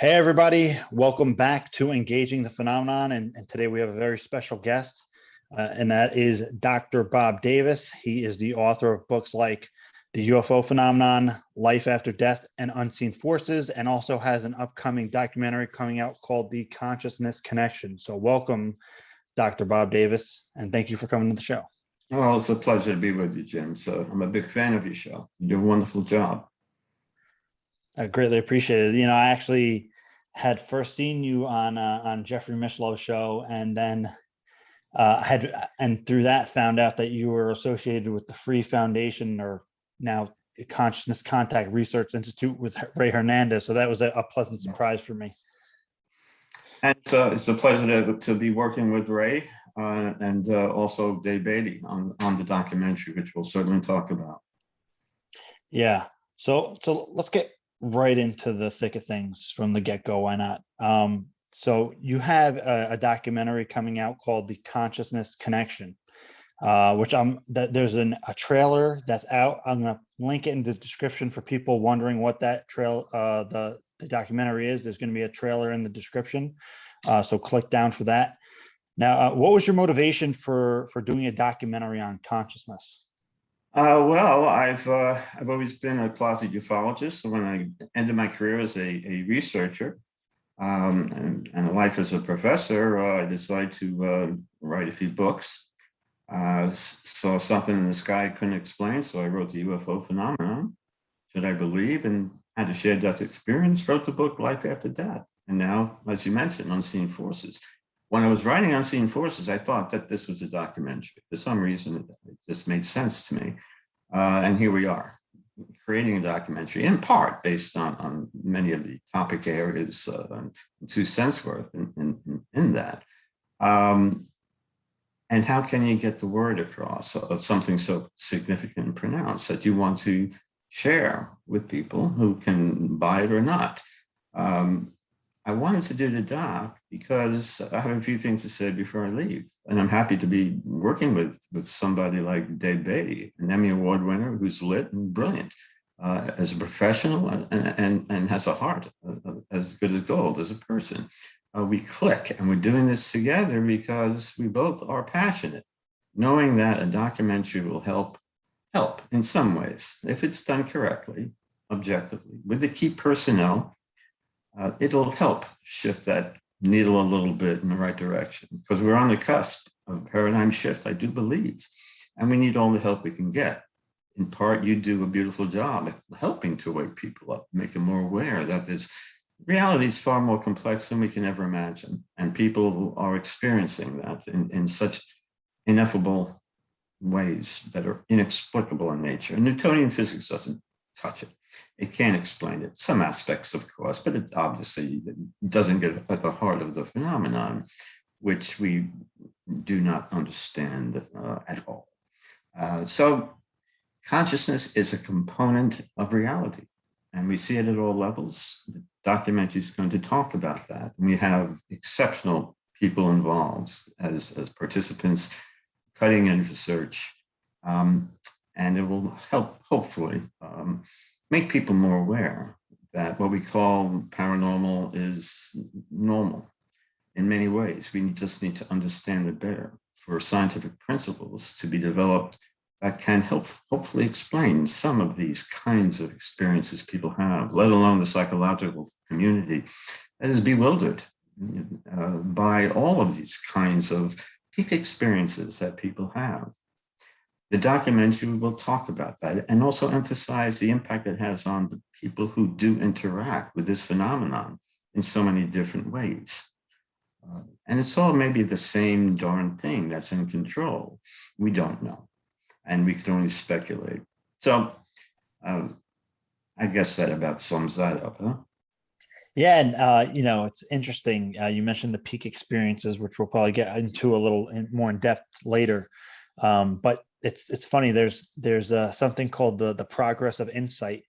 Hey, everybody. Welcome back to Engaging the Phenomenon. And today we have a very special guest, and that is Dr. Bob Davis. He is the author of books like The UFO Phenomenon, Life After Death, and Unseen Forces, and also has an upcoming documentary coming out called The Consciousness Connection. So welcome, Dr. Bob Davis, and thank you for coming to the show. Well, it's a pleasure to be with you, Jim. So I'm a big fan of your show. You do a wonderful job. I greatly appreciate it. I actually had first seen you on Jeffrey Mishlov's show, and then through that found out that you were associated with the Free Foundation, or now Consciousness Contact Research Institute, with Ray Hernandez. So that was a pleasant surprise for me. And it's a pleasure to be working with Ray and also Dave Beatty on the documentary, which we'll certainly talk about. Yeah. So let's get right into the thick of things from the get-go. Why not? So you have a documentary coming out called The Consciousness Connection, which there's a trailer that's out. I'm going to link it in the description for people wondering what that the documentary is. There's going to be a trailer in the description. So click down for that. Now, what was your motivation for doing a documentary on consciousness? Well, I've always been a closet ufologist. So when I ended my career as a researcher and a life as a professor, I decided to write a few books. Saw something in the sky I couldn't explain, so I wrote The UFO Phenomenon, Should I Believe, and had to share that experience, wrote the book Life After Death. And now, as you mentioned, Unseen Forces. When I was writing Unseen Forces, I thought that this was a documentary. For some reason, it just made sense to me. And here we are, creating a documentary, in part based on many of the topic areas to Senseworth in that. And how can you get the word across of something so significant and pronounced that you want to share with people who can buy it or not? I wanted to do the doc because I have a few things to say before I leave. And I'm happy to be working with somebody like Dave Beatty, an Emmy Award winner who's lit and brilliant as a professional and has a heart as good as gold as a person. We click, and we're doing this together because we both are passionate, knowing that a documentary will help in some ways, if it's done correctly, objectively, with the key personnel. It'll help shift that needle a little bit in the right direction, because we're on the cusp of a paradigm shift, I do believe, and we need all the help we can get. In part, you do a beautiful job helping to wake people up, make them more aware that reality is far more complex than we can ever imagine, and people are experiencing that in such ineffable ways that are inexplicable in nature. And Newtonian physics doesn't touch it. It can't explain it. Some aspects, of course, but it obviously doesn't get at the heart of the phenomenon, which we do not understand at all. So consciousness is a component of reality, and we see it at all levels. The documentary is going to talk about that. And we have exceptional people involved as participants, cutting edge research, and it will help, hopefully, make people more aware that what we call paranormal is normal in many ways. We just need to understand it better for scientific principles to be developed that can hopefully explain some of these kinds of experiences people have, let alone the psychological community that is bewildered by all of these kinds of peak experiences that people have. The documentary will talk about that and also emphasize the impact it has on the people who do interact with this phenomenon in so many different ways. And it's all maybe the same darn thing that's in control. We don't know, and we can only speculate. So I guess that about sums that up, huh? Yeah, and it's interesting. You mentioned the peak experiences, which we'll probably get into a little more in depth later. But it's funny. There's something called the progress of insight,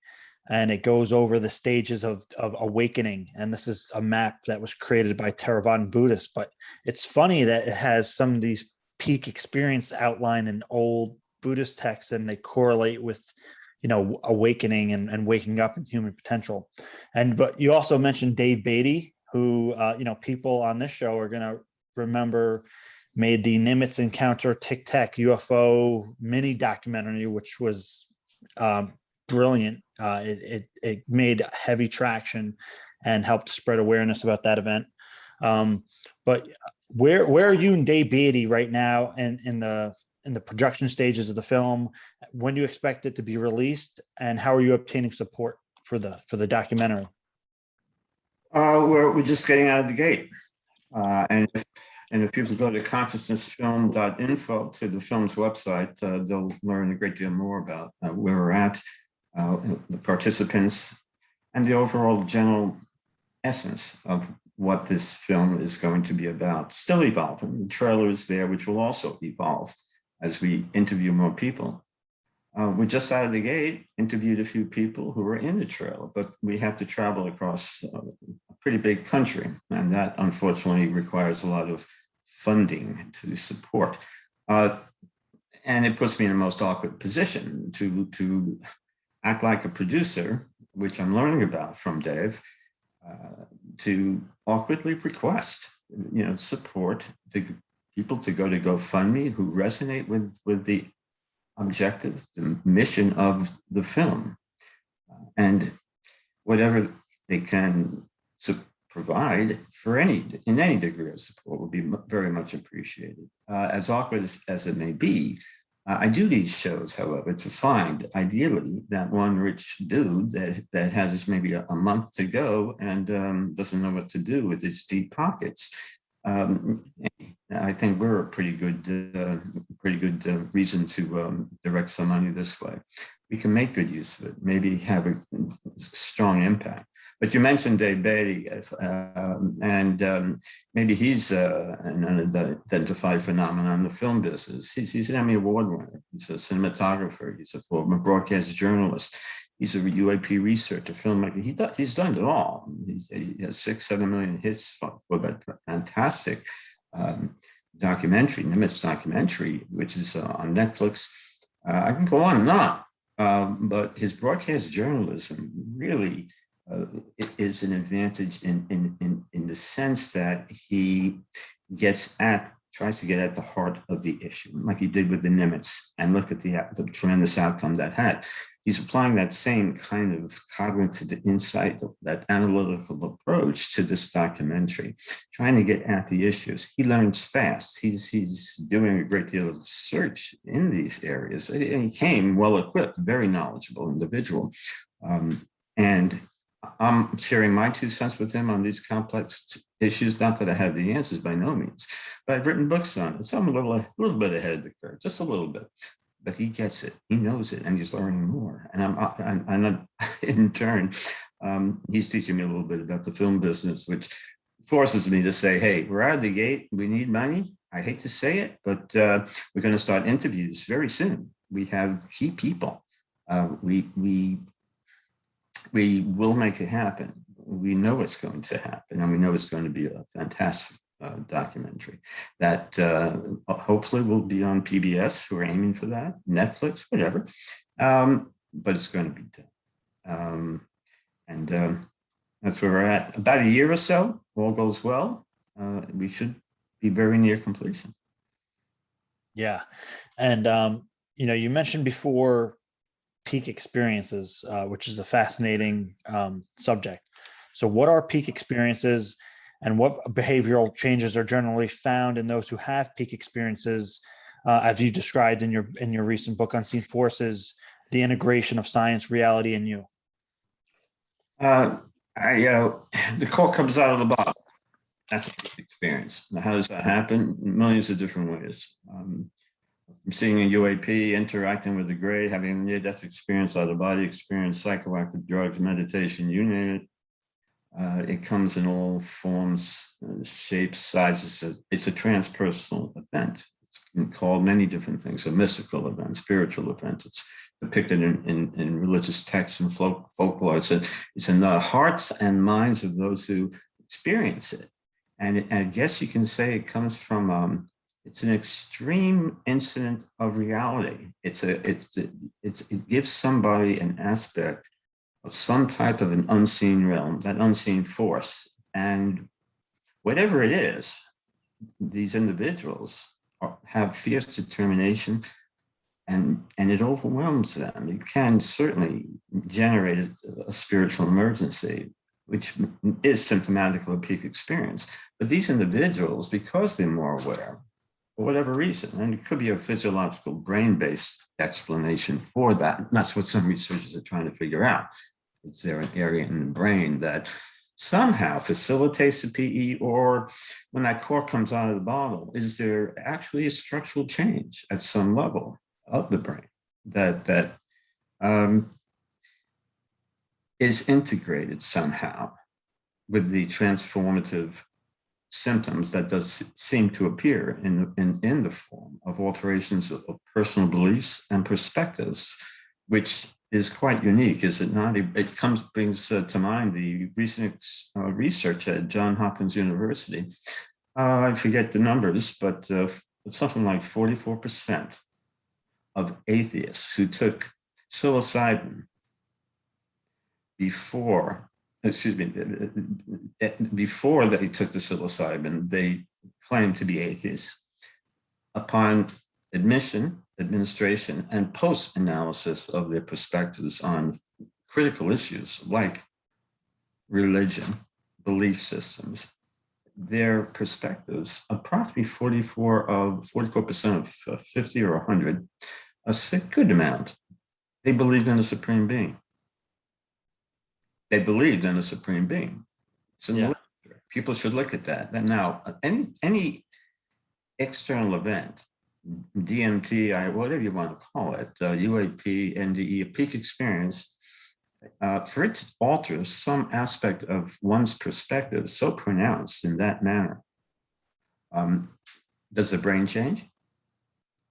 and it goes over the stages of awakening. And this is a map that was created by Theravada Buddhists. But it's funny that it has some of these peak experience outlined in old Buddhist texts, and they correlate with awakening and waking up in human potential. But you also mentioned Dave Beatty, who, people on this show are going to remember made the Nimitz Encounter Tic Tac UFO mini documentary, which was brilliant. It made heavy traction and helped spread awareness about that event. But where are you and Dave Beatty right now in the production stages of the film? When do you expect it to be released, and how are you obtaining support for the documentary? We're just getting out of the gate. And if people go to consciousnessfilm.info, to the film's website, they'll learn a great deal more about where we're at, the participants, and the overall general essence of what this film is going to be about. Still evolving. The trailer is there, which will also evolve as we interview more people. We're just out of the gate, interviewed a few people who were in the trailer, but we have to travel across a pretty big country, and that unfortunately requires a lot of funding to support. And it puts me in the most awkward position to act like a producer, which I'm learning about from Dave, to awkwardly request, support the people to go to GoFundMe who resonate with the objective, the mission of the film, and whatever they can provide in any degree of support would be very much appreciated. As awkward as it may be, I do these shows, however, to find ideally that one rich dude that has maybe a month to go and doesn't know what to do with his deep pockets. I think we're a pretty good reason to direct some money this way. We can make good use of it, maybe have a strong impact. But you mentioned Dave Beatty, and maybe he's an unidentified phenomenon in the film business. He's an Emmy Award winner. He's a cinematographer. He's a former broadcast journalist. He's a UAP researcher, filmmaker. He's done it all. He has 6-7 million hits for that fantastic documentary, Nimitz documentary, which is on Netflix. I can go on and on, but his broadcast journalism really is an advantage in the sense that he tries to get at the heart of the issue, like he did with the Nimitz, and look at the tremendous outcome that had. He's applying that same kind of cognitive insight, that analytical approach to this documentary, trying to get at the issues. He learns fast. He's doing a great deal of research in these areas, and he came well equipped, very knowledgeable individual. And I'm sharing my 2 cents with him on these complex issues. Not that I have the answers, by no means, but I've written books on it. So I'm a little bit ahead of the curve, just a little bit. But he gets it, he knows it, and he's learning more. And I'm in turn, he's teaching me a little bit about the film business, which forces me to say, hey, we're out of the gate. We need money. I hate to say it, but we're going to start interviews very soon. We have key people. We will make it happen. We know it's going to happen, and we know it's going to be a fantastic documentary that hopefully will be on PBS. We're aiming for that, Netflix, whatever, but it's going to be done. And that's where we're at. About a year or so, all goes well, we should be very near completion. Yeah. And, you mentioned before peak experiences, which is a fascinating subject. So what are peak experiences, and what behavioral changes are generally found in those who have peak experiences, as you described in your recent book, Unseen Forces, the integration of science, reality, and you? The cork comes out of the bottle. That's a peak experience. Now, how does that happen? Millions of different ways. From seeing a UAP, interacting with the gray, having a near-death experience, out-of-body experience, psychoactive drugs, meditation, you name it. It comes in all forms, shapes, sizes. It's a transpersonal event. It's been called many different things: a mystical event, spiritual event. It's depicted in religious texts and folklore. It's in the hearts and minds of those who experience it. And I guess you can say it comes from It's an extreme incident of reality. It gives somebody an aspect of some type of an unseen realm, that unseen force. And whatever it is, these individuals have fierce determination, and it overwhelms them. It can certainly generate a spiritual emergency, which is symptomatic of a peak experience. But these individuals, because they're more aware, for whatever reason, and it could be a physiological brain-based explanation for that. And that's what some researchers are trying to figure out. Is there an area in the brain that somehow facilitates the PE, or when that cork comes out of the bottle, is there actually a structural change at some level of the brain that um, is integrated somehow with the transformative symptoms that does seem to appear in the form of alterations of personal beliefs and perspectives, which is quite unique, is it not? It brings to mind the recent research at Johns Hopkins University. I forget the numbers, but something like 44% of atheists who took psilocybin before they took the psilocybin, they claimed to be atheists. Upon administration, and post-analysis of their perspectives on critical issues like religion, belief systems, their perspectives, approximately 44% of 50 or 100, a good amount, they believed in a supreme being. They believed in a supreme being. So yeah. People should look at that. And now, any external event, DMT, whatever you want to call it, UAP, NDE, a peak experience, for it to alter some aspect of one's perspective so pronounced in that manner, does the brain change?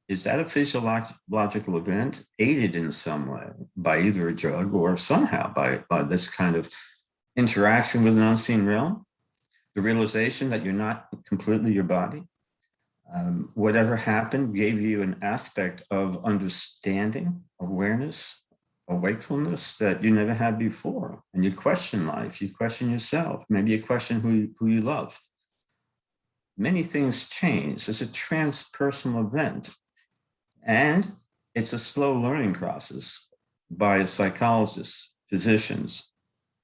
Is that a physiological event aided in some way by either a drug or somehow by this kind of interaction with an unseen realm? The realization that you're not completely your body? Whatever happened gave you an aspect of understanding, awareness, a wakefulness that you never had before. And you question life, you question yourself, maybe you question who you love. Many things change. It's a transpersonal event. And it's a slow learning process by psychologists, physicians,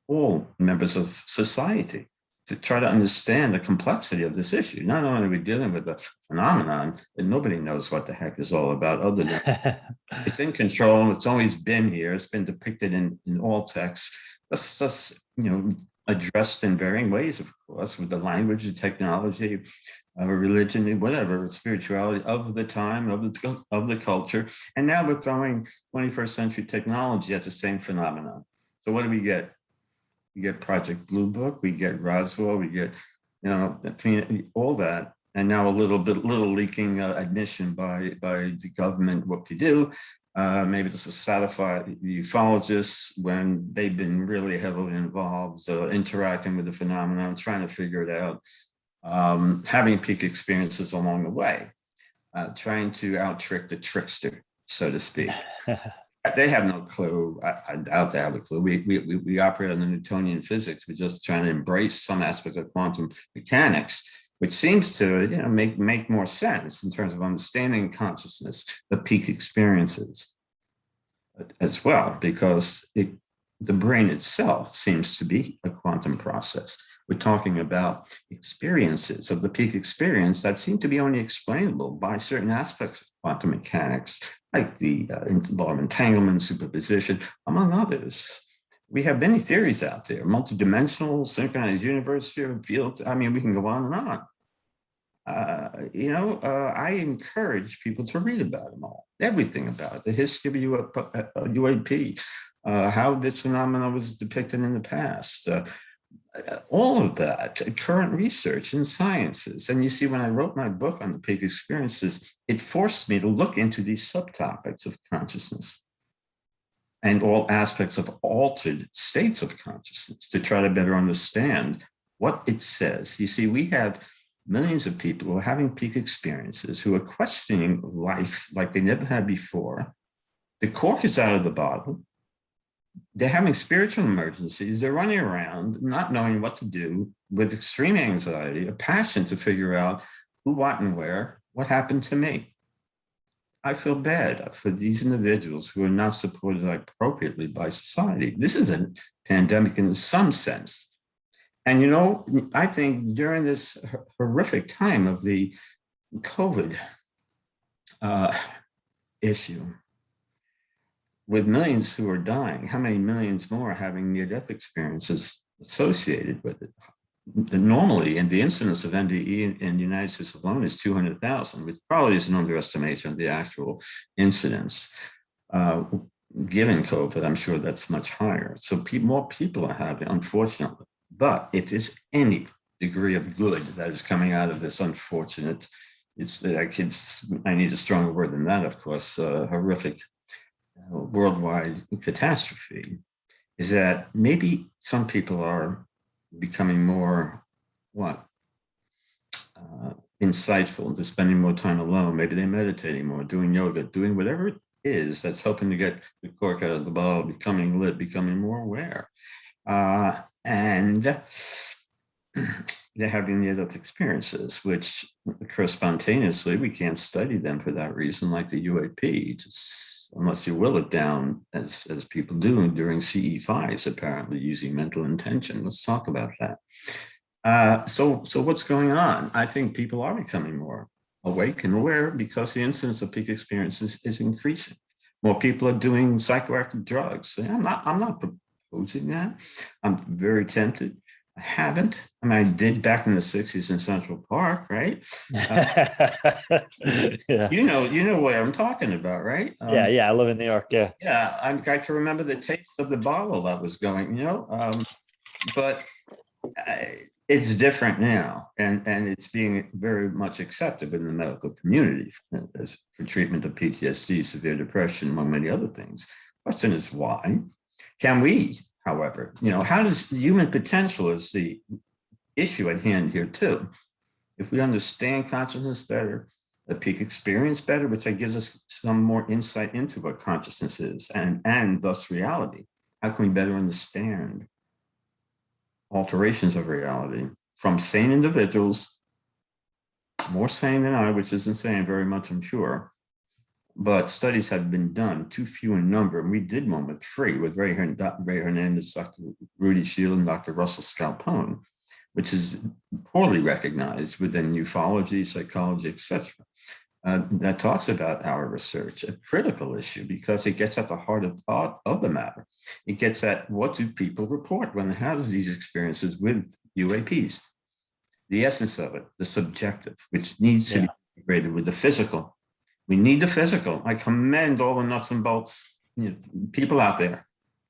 all members of society, to try to understand the complexity of this issue. Not only are we dealing with a phenomenon that nobody knows what the heck is all about, other than it's in control, it's always been here, it's been depicted in all texts. That's just, addressed in varying ways, of course, with the language, the technology, religion, whatever, spirituality of the time, of the culture. And now we're going 21st century technology, that's the same phenomenon. So what do we get? We get Project Blue Book, we get Roswell, we get, all that. And now a little leaking admission by the government what to do. Maybe this is satisfy the ufologists when they've been really heavily involved, interacting with the phenomenon, trying to figure it out, having peak experiences along the way, trying to out-trick the trickster, so to speak. They have no clue. I doubt they have a clue. We operate on the Newtonian physics. We're just trying to embrace some aspect of quantum mechanics, which seems to make more sense in terms of understanding consciousness, the peak experiences as well, because the brain itself seems to be a quantum process. We're talking about experiences of the peak experience that seem to be only explainable by certain aspects of quantum mechanics, like the law of entanglement, superposition, among others. We have many theories out there, multidimensional, synchronized universe, field. I mean, we can go on and on. I encourage people to read about them all, everything about it, the history of UAP, how this phenomenon was depicted in the past, all of that, current research in sciences. And you see, when I wrote my book on the peak experiences, it forced me to look into these subtopics of consciousness and all aspects of altered states of consciousness to try to better understand what it says. You see, we have millions of people who are having peak experiences, who are questioning life like they never had before. The cork is out of the bottle. They're having spiritual emergencies. They're running around not knowing what to do, with extreme anxiety, a passion to figure out who, what, and where, what happened to me. I feel bad for these individuals who are not supported appropriately by society. This is a pandemic in some sense. And, you know, I think during this horrific time of the COVID issue, with millions who are dying, how many millions more are having near-death experiences associated with it? Normally, and the incidence of NDE in the United States alone is 200,000, which probably is an underestimation of the actual incidence. Given COVID, I'm sure that's much higher. So more people are having, unfortunately. But if there's any degree of good that is coming out of this unfortunate, I need a stronger word than that, of course, horrific worldwide catastrophe, is that maybe some people are becoming more insightful, to spending more time alone. Maybe they're meditating more, doing yoga, doing whatever it is that's helping to get the cork out of the bottle, becoming lit, becoming more aware. And they're having near-death experiences, which occur spontaneously. We can't study them for that reason, like the UAP, unless you will it down, as people do during CE5s, apparently using mental intention. Let's talk about that. So what's going on? I think people are becoming more awake and aware because the incidence of peak experiences is increasing. More people are doing psychoactive drugs. I'm not proposing that. I'm very tempted. I haven't. I mean, I did back in the 60s in Central Park, right? Yeah. You know what I'm talking about, right? Yeah. I live in New York. Yeah. Yeah, I can remember the taste of the bottle that was going, but it's different now, and it's being very much accepted within the medical community as for treatment of PTSD, severe depression, among many other things. Question is why? Can we, however, how does human potential is the issue at hand here too? If we understand consciousness better, the peak experience better, which gives us some more insight into what consciousness is and thus reality, how can we better understand alterations of reality from sane individuals, more sane than I, which isn't saying very much, I'm sure, but studies have been done, too few in number. And we did one with 3, with Ray Hernandez, Dr. Rudy Shield, and Dr. Russell Scalpone, which is poorly recognized within ufology, psychology, etc. That talks about our research, a critical issue, because it gets at the heart of the matter. It gets at what do people report when they have these experiences with UAPs. The essence of it, the subjective, which needs to be integrated with the physical. We need the physical. I commend all the nuts and bolts people out there.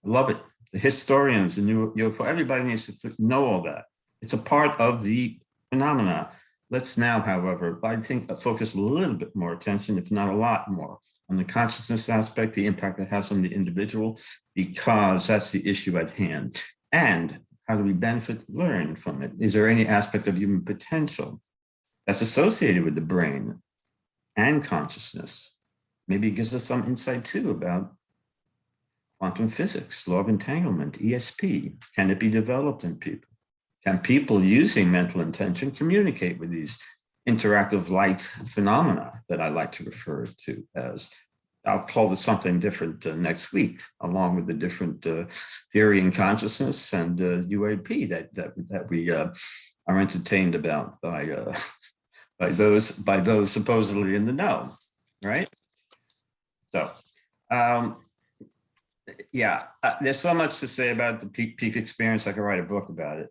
I love it. The historians, the new UFO, everybody needs to know all that. It's a part of the phenomena. Let's now, however, I think focus a little bit more attention, if not a lot more, on the consciousness aspect, the impact it has on the individual, because that's the issue at hand. And how do we benefit, learn from it? Is there any aspect of human potential that's associated with the brain and consciousness? Maybe it gives us some insight too about quantum physics, law of entanglement, ESP. Can it be developed in people? Can people using mental intention communicate with these interactive light phenomena that I like to refer to as? I'll call this something different next week, along with the different theory in consciousness and UAP that we are entertained about by those supposedly in the know, right? So, there's so much to say about the peak experience. I could write a book about it,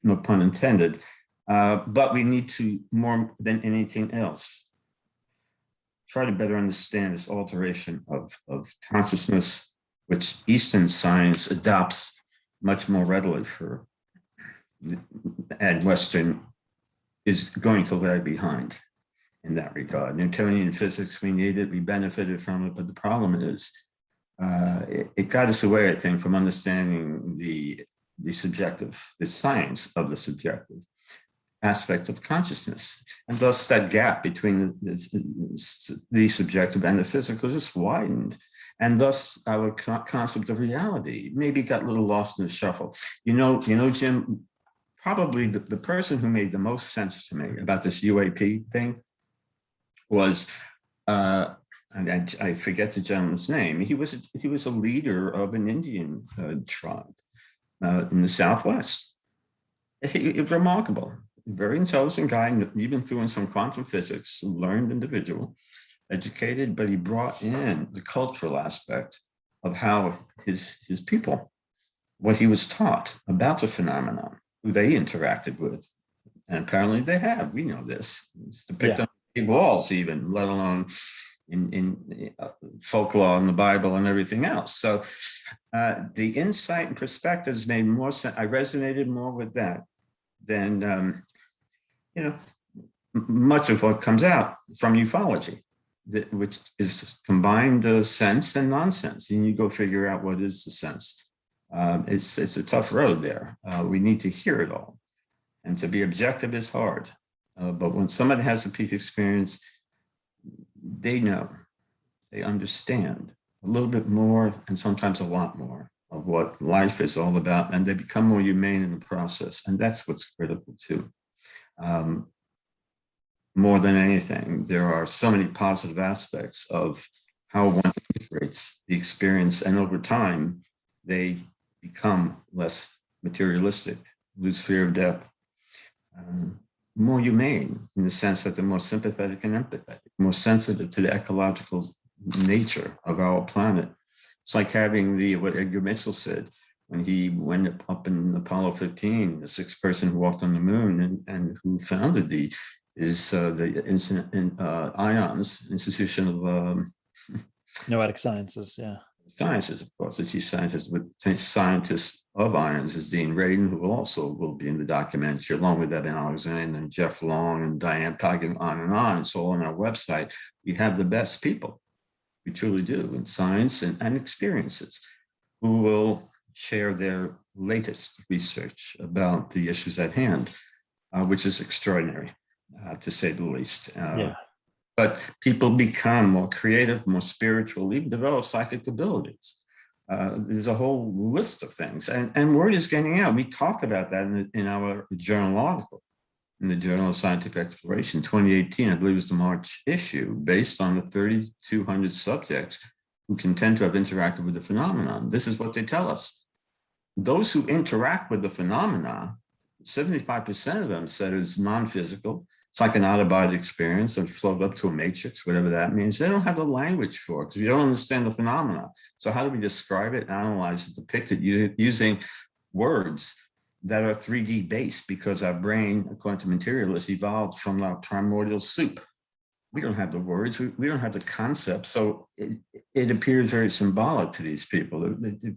no pun intended. But we need to, more than anything else, try to better understand this alteration of consciousness, which Eastern science adopts much more readily and Western is going to lag behind in that regard. Newtonian physics, we need it, we benefited from it, but the problem is it got us away, I think, from understanding the subjective, the science of the subjective. aspect of consciousness. And thus that gap between the subjective and the physical just widened. And thus our concept of reality maybe got a little lost in the shuffle. Jim, probably the person who made the most sense to me about this UAP thing was, and I forget the gentleman's name. He was a leader of an Indian tribe in the Southwest. Remarkable, very intelligent guy, even threw in some quantum physics, learned individual, educated, but he brought in the cultural aspect of how his people, what he was taught about the phenomenon, who they interacted with. And apparently they have, we know this. It's depicted on walls even, let alone in folklore and the Bible and everything else. So the insight and perspectives made more sense. I resonated more with that than, much of what comes out from ufology, which is combined sense and nonsense. And you go figure out what is the sense. It's a tough road there. We need to hear it all. And to be objective is hard. But when somebody has a peak experience, they know, they understand a little bit more and sometimes a lot more of what life is all about. And they become more humane in the process. And that's what's critical too. More than anything, there are so many positive aspects of how one integrates the experience. And over time, they become less materialistic, lose fear of death, more humane in the sense that they're more sympathetic and empathetic, more sensitive to the ecological nature of our planet. It's like having what Edgar Mitchell said when he went up in Apollo 15, the sixth person who walked on the moon and who founded the IONS, Institution of Noetic Sciences, Sciences, of course, the chief scientist of IONS is Dean Radin, who will be in the documentary, along with Evan Alexander and Jeff Long and Diane Coggin, on and on. It's all on our website. We have the best people, we truly do, in science and experiences, who will share their latest research about the issues at hand, which is extraordinary, to say the least. But people become more creative, more spiritual, even develop psychic abilities. There's a whole list of things, and word is getting out. We talk about that in our journal article, in the Journal of Scientific Exploration, 2018, I believe was the March issue, based on the 3,200 subjects who contend to have interacted with the phenomenon. This is what they tell us. Those who interact with the phenomenon, 75% of them said it's non-physical. It's like an out-of-body experience. They've floated up to a matrix, whatever that means. They don't have the language for it because we don't understand the phenomena. So how do we describe it, analyze it, depict it using words that are 3D based? Because our brain, according to materialists, evolved from our primordial soup. We don't have the words. We don't have the concept. So it appears very symbolic to these people. They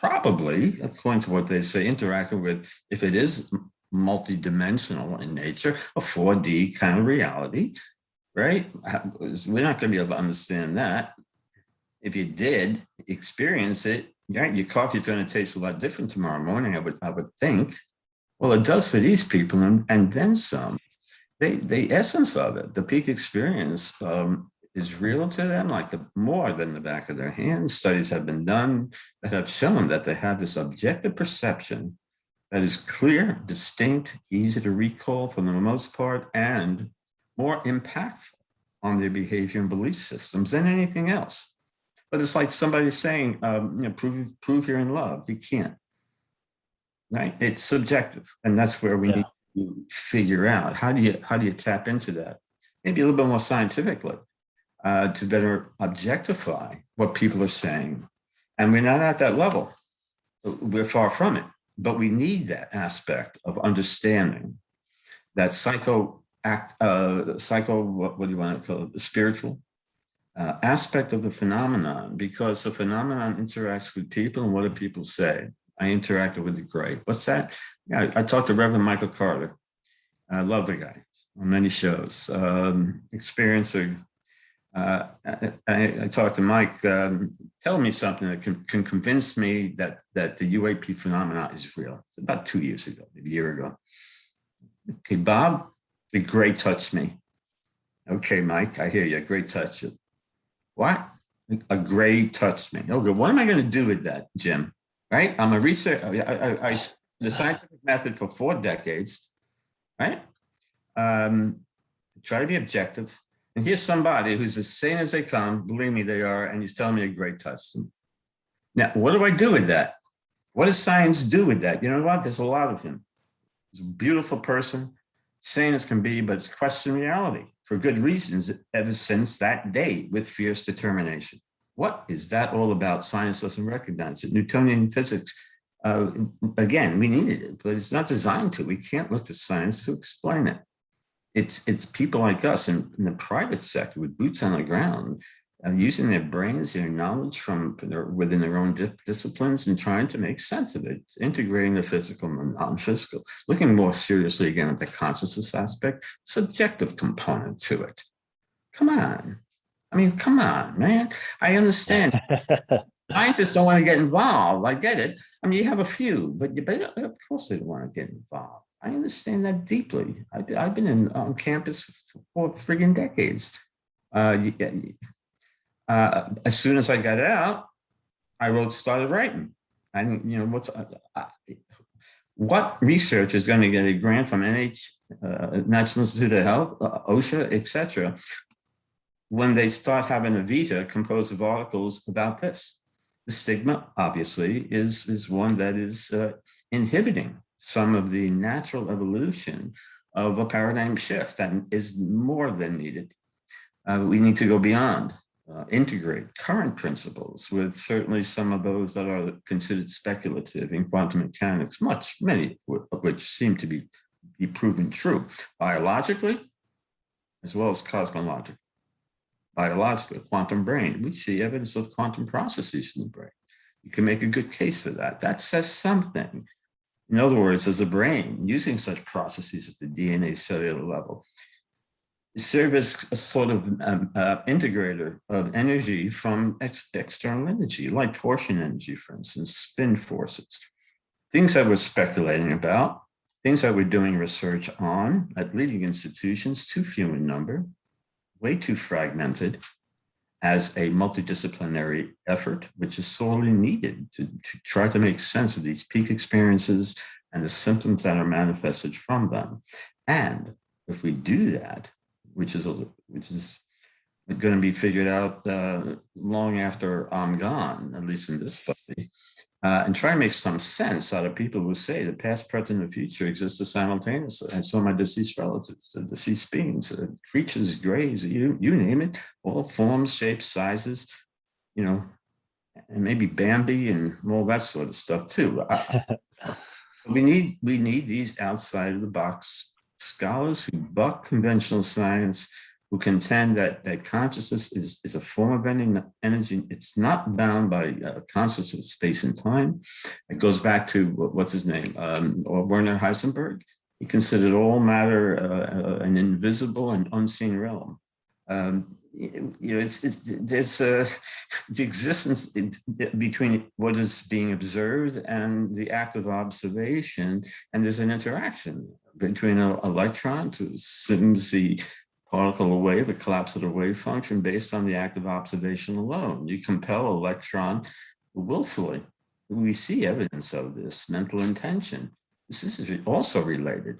probably, according to what they say, interacting with, if it is multidimensional in nature, a 4D kind of reality, right? We're not going to be able to understand that. If you did experience it, right, your coffee's going to taste a lot different tomorrow morning, I would think. Well, it does for these people, and then some. The essence of it, the peak experience, is real to them, like more than the back of their hand. Studies have been done that have shown that they have this objective perception that is clear, distinct, easy to recall for the most part, and more impactful on their behavior and belief systems than anything else. But it's like somebody saying, prove you're in love. You can't, right? It's subjective, and that's where we need to figure out how do you tap into that, maybe a little bit more scientifically, to better objectify what people are saying. And we're not at that level. We're far from it. But we need that aspect of understanding that what do you want to call it, the spiritual aspect of the phenomenon, because the phenomenon interacts with people. And what do people say? I interacted with the great. What's that? Yeah, I talked to Reverend Michael Carter. I love the guy on many shows. Experiencer. I talked to Mike, tell me something that can convince me that the UAP phenomenon is real. It's about 2 years ago, maybe a year ago. Okay, Bob, the gray touched me. Okay, Mike, I hear you. A gray touch. What? A gray touched me. Okay, what am I going to do with that, Jim? Right? I'm a research. I the scientific method for 4 decades. Right? Try to be objective. And here's somebody who's as sane as they come. Believe me, they are. And he's telling me a gray touched them. Now, what do I do with that? What does science do with that? You know what? There's a lot of him. He's a beautiful person, sane as can be, but it's questioned reality for good reasons ever since that day with fierce determination. What is that all about? Science doesn't recognize it. Newtonian physics, again, we needed it, but it's not designed to. We can't look to science to explain it. It's people like us in the private sector with boots on the ground, using their brains, their knowledge from within their own disciplines and trying to make sense of it, integrating the physical and non-physical, looking more seriously again at the consciousness aspect, subjective component to it. Come on. I mean, come on, man. I understand. Scientists don't want to get involved. I get it. I mean, you have a few, but of course they don't want to get involved. I understand that deeply. I've been on campus for friggin' decades. As soon as I got out, I started writing. I didn't, you know, what research is going to get a grant from National Institute of Health, OSHA, etc., when they start having a vita composed of articles about this? The stigma, obviously, is one that is inhibiting some of the natural evolution of a paradigm shift that is more than needed. We need to go beyond, integrate current principles with certainly some of those that are considered speculative in quantum mechanics, many of which seem to be proven true biologically as well as cosmologically. Biologically, quantum brain, we see evidence of quantum processes in the brain. You can make a good case for that. That says something. In other words, as a brain using such processes at the DNA cellular level, serve as a sort of integrator of energy from external energy, like torsion energy, for instance, spin forces. Things that we're speculating about, things that we're doing research on at leading institutions, too few in number, way too fragmented as a multidisciplinary effort, which is sorely needed to try to make sense of these peak experiences and the symptoms that are manifested from them. And if we do that, which is going to be figured out long after I'm gone, at least in this body, and try to make some sense out of people who say the past, present, and future exist simultaneously. And so my deceased relatives, the deceased beings, creatures, graves, you name it, all forms, shapes, sizes, you know, and maybe Bambi and all that sort of stuff too. We need these outside of the box scholars who buck conventional science, who contend that consciousness is a form of energy. It's not bound by concepts of space and time. It goes back to what's his name, or Werner Heisenberg. He considered all matter an invisible and unseen realm. You know, there's the existence between what is being observed and the act of observation, and there's an interaction between an electron to assumes the particle or wave, a collapse of the wave function based on the act of observation alone. You compel electron willfully. We see evidence of this mental intention. This is also related.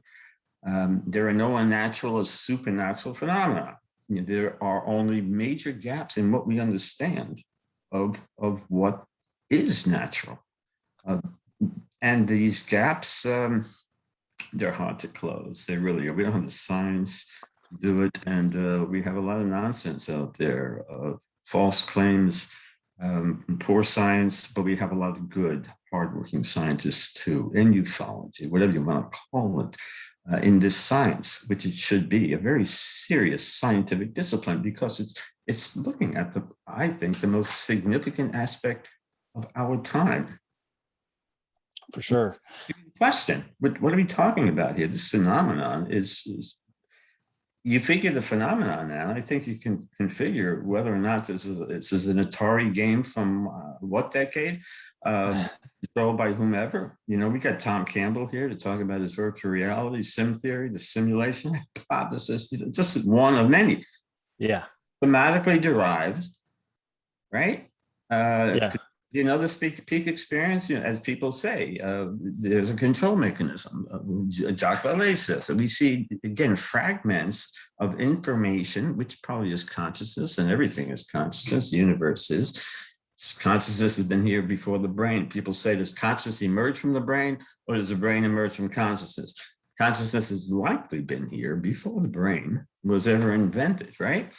There are no unnatural or supernatural phenomena. There are only major gaps in what we understand of what is natural. And these gaps, they're hard to close. They really are. We don't have the science to do it. And we have a lot of nonsense out there, false claims, poor science, but we have a lot of good, hardworking scientists too, in ufology, whatever you want to call it. In this science, which it should be a very serious scientific discipline, because it's looking at I think, the most significant aspect of our time. For sure. Question: what are we talking about here? This phenomenon is you figure the phenomenon now. I think you can configure whether or not this is an Atari game from what decade, controlled by whomever. You know, we got Tom Campbell here to talk about his virtual reality, sim theory, the simulation hypothesis, just one of many, Yeah. thematically derived, right? Yeah. You know, this peak experience, you know, as people say, there's a control mechanism. Jacques Vallée says that we see, again, fragments of information, which probably is consciousness, and everything is consciousness. The universe is. Consciousness has been here before the brain. People say, does consciousness emerge from the brain, or does the brain emerge from consciousness? Consciousness has likely been here before the brain was ever invented, right?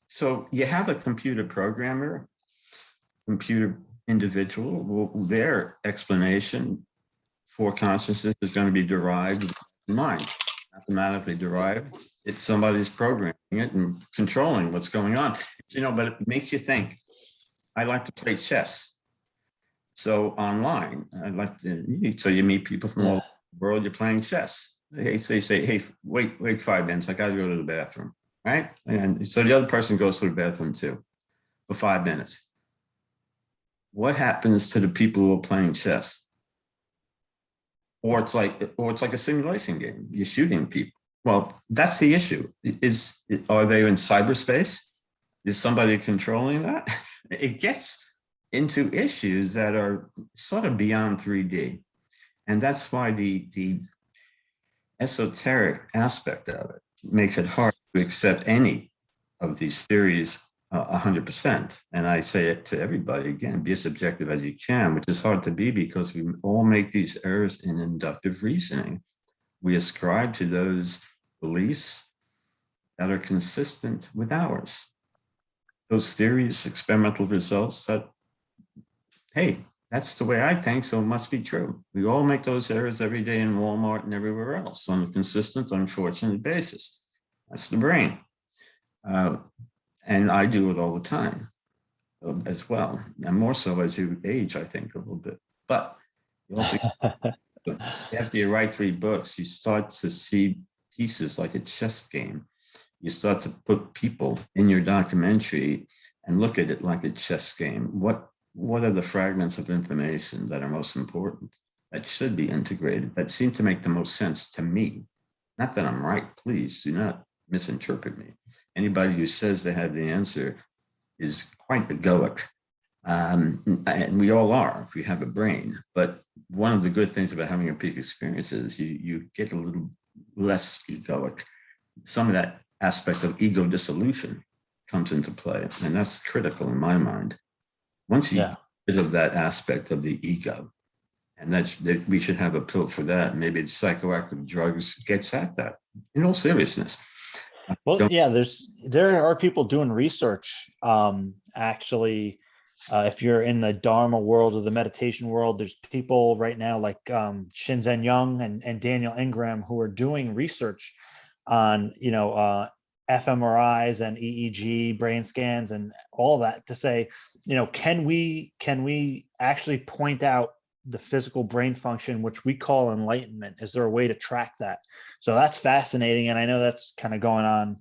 So you have a computer programmer, computer individual, their explanation for consciousness is going to be derived in mind, mathematically derived. It's somebody's programming it and controlling what's going on. You know, but it makes you think. I like to play chess. So online, so you meet people from all Yeah. over the world, you're playing chess. They say, hey, wait 5 minutes. I got to go to the bathroom, right? And so the other person goes to the bathroom too for 5 minutes. What happens to the people who are playing chess? Or it's like a simulation game. You're shooting people. Well, that's the issue. Are they in cyberspace? Is somebody controlling that? It gets into issues that are sort of beyond 3D. And that's why the esoteric aspect of it makes it hard to accept any of these theories 100%. And I say it to everybody, again, be as objective as you can, which is hard to be because we all make these errors in inductive reasoning. We ascribe to those beliefs that are consistent with ours. Those theories, experimental results that, hey, that's the way I think, so it must be true. We all make those errors every day in Walmart and everywhere else on a consistent, unfortunate basis. That's the brain. And I do it all the time as well. And more so as you age, I think, a little bit. But you also, after you write 3 books, you start to see pieces like a chess game. You start to put people in your documentary and look at it like a chess game. What are the fragments of information that are most important, that should be integrated, that seem to make the most sense to me? Not that I'm right, please do not misinterpret me. Anybody who says they have the answer is quite egoic. And we all are if we have a brain. But one of the good things about having a peak experience is you get a little less egoic. Some of that aspect of ego dissolution comes into play, and that's critical in my mind. Once you get rid of that aspect of the ego, and that we should have a pill for that. Maybe the psychoactive drugs gets at that. In all seriousness. Well, yeah, there are people doing research. Actually, if you're in the Dharma world or the meditation world, there's people right now like Shinzen Young and Daniel Ingram who are doing research on, you know, fMRIs and EEG brain scans and all that to say, you know, can we actually point out the physical brain function, which we call enlightenment? Is there a way to track that? So that's fascinating. And I know that's kind of going on.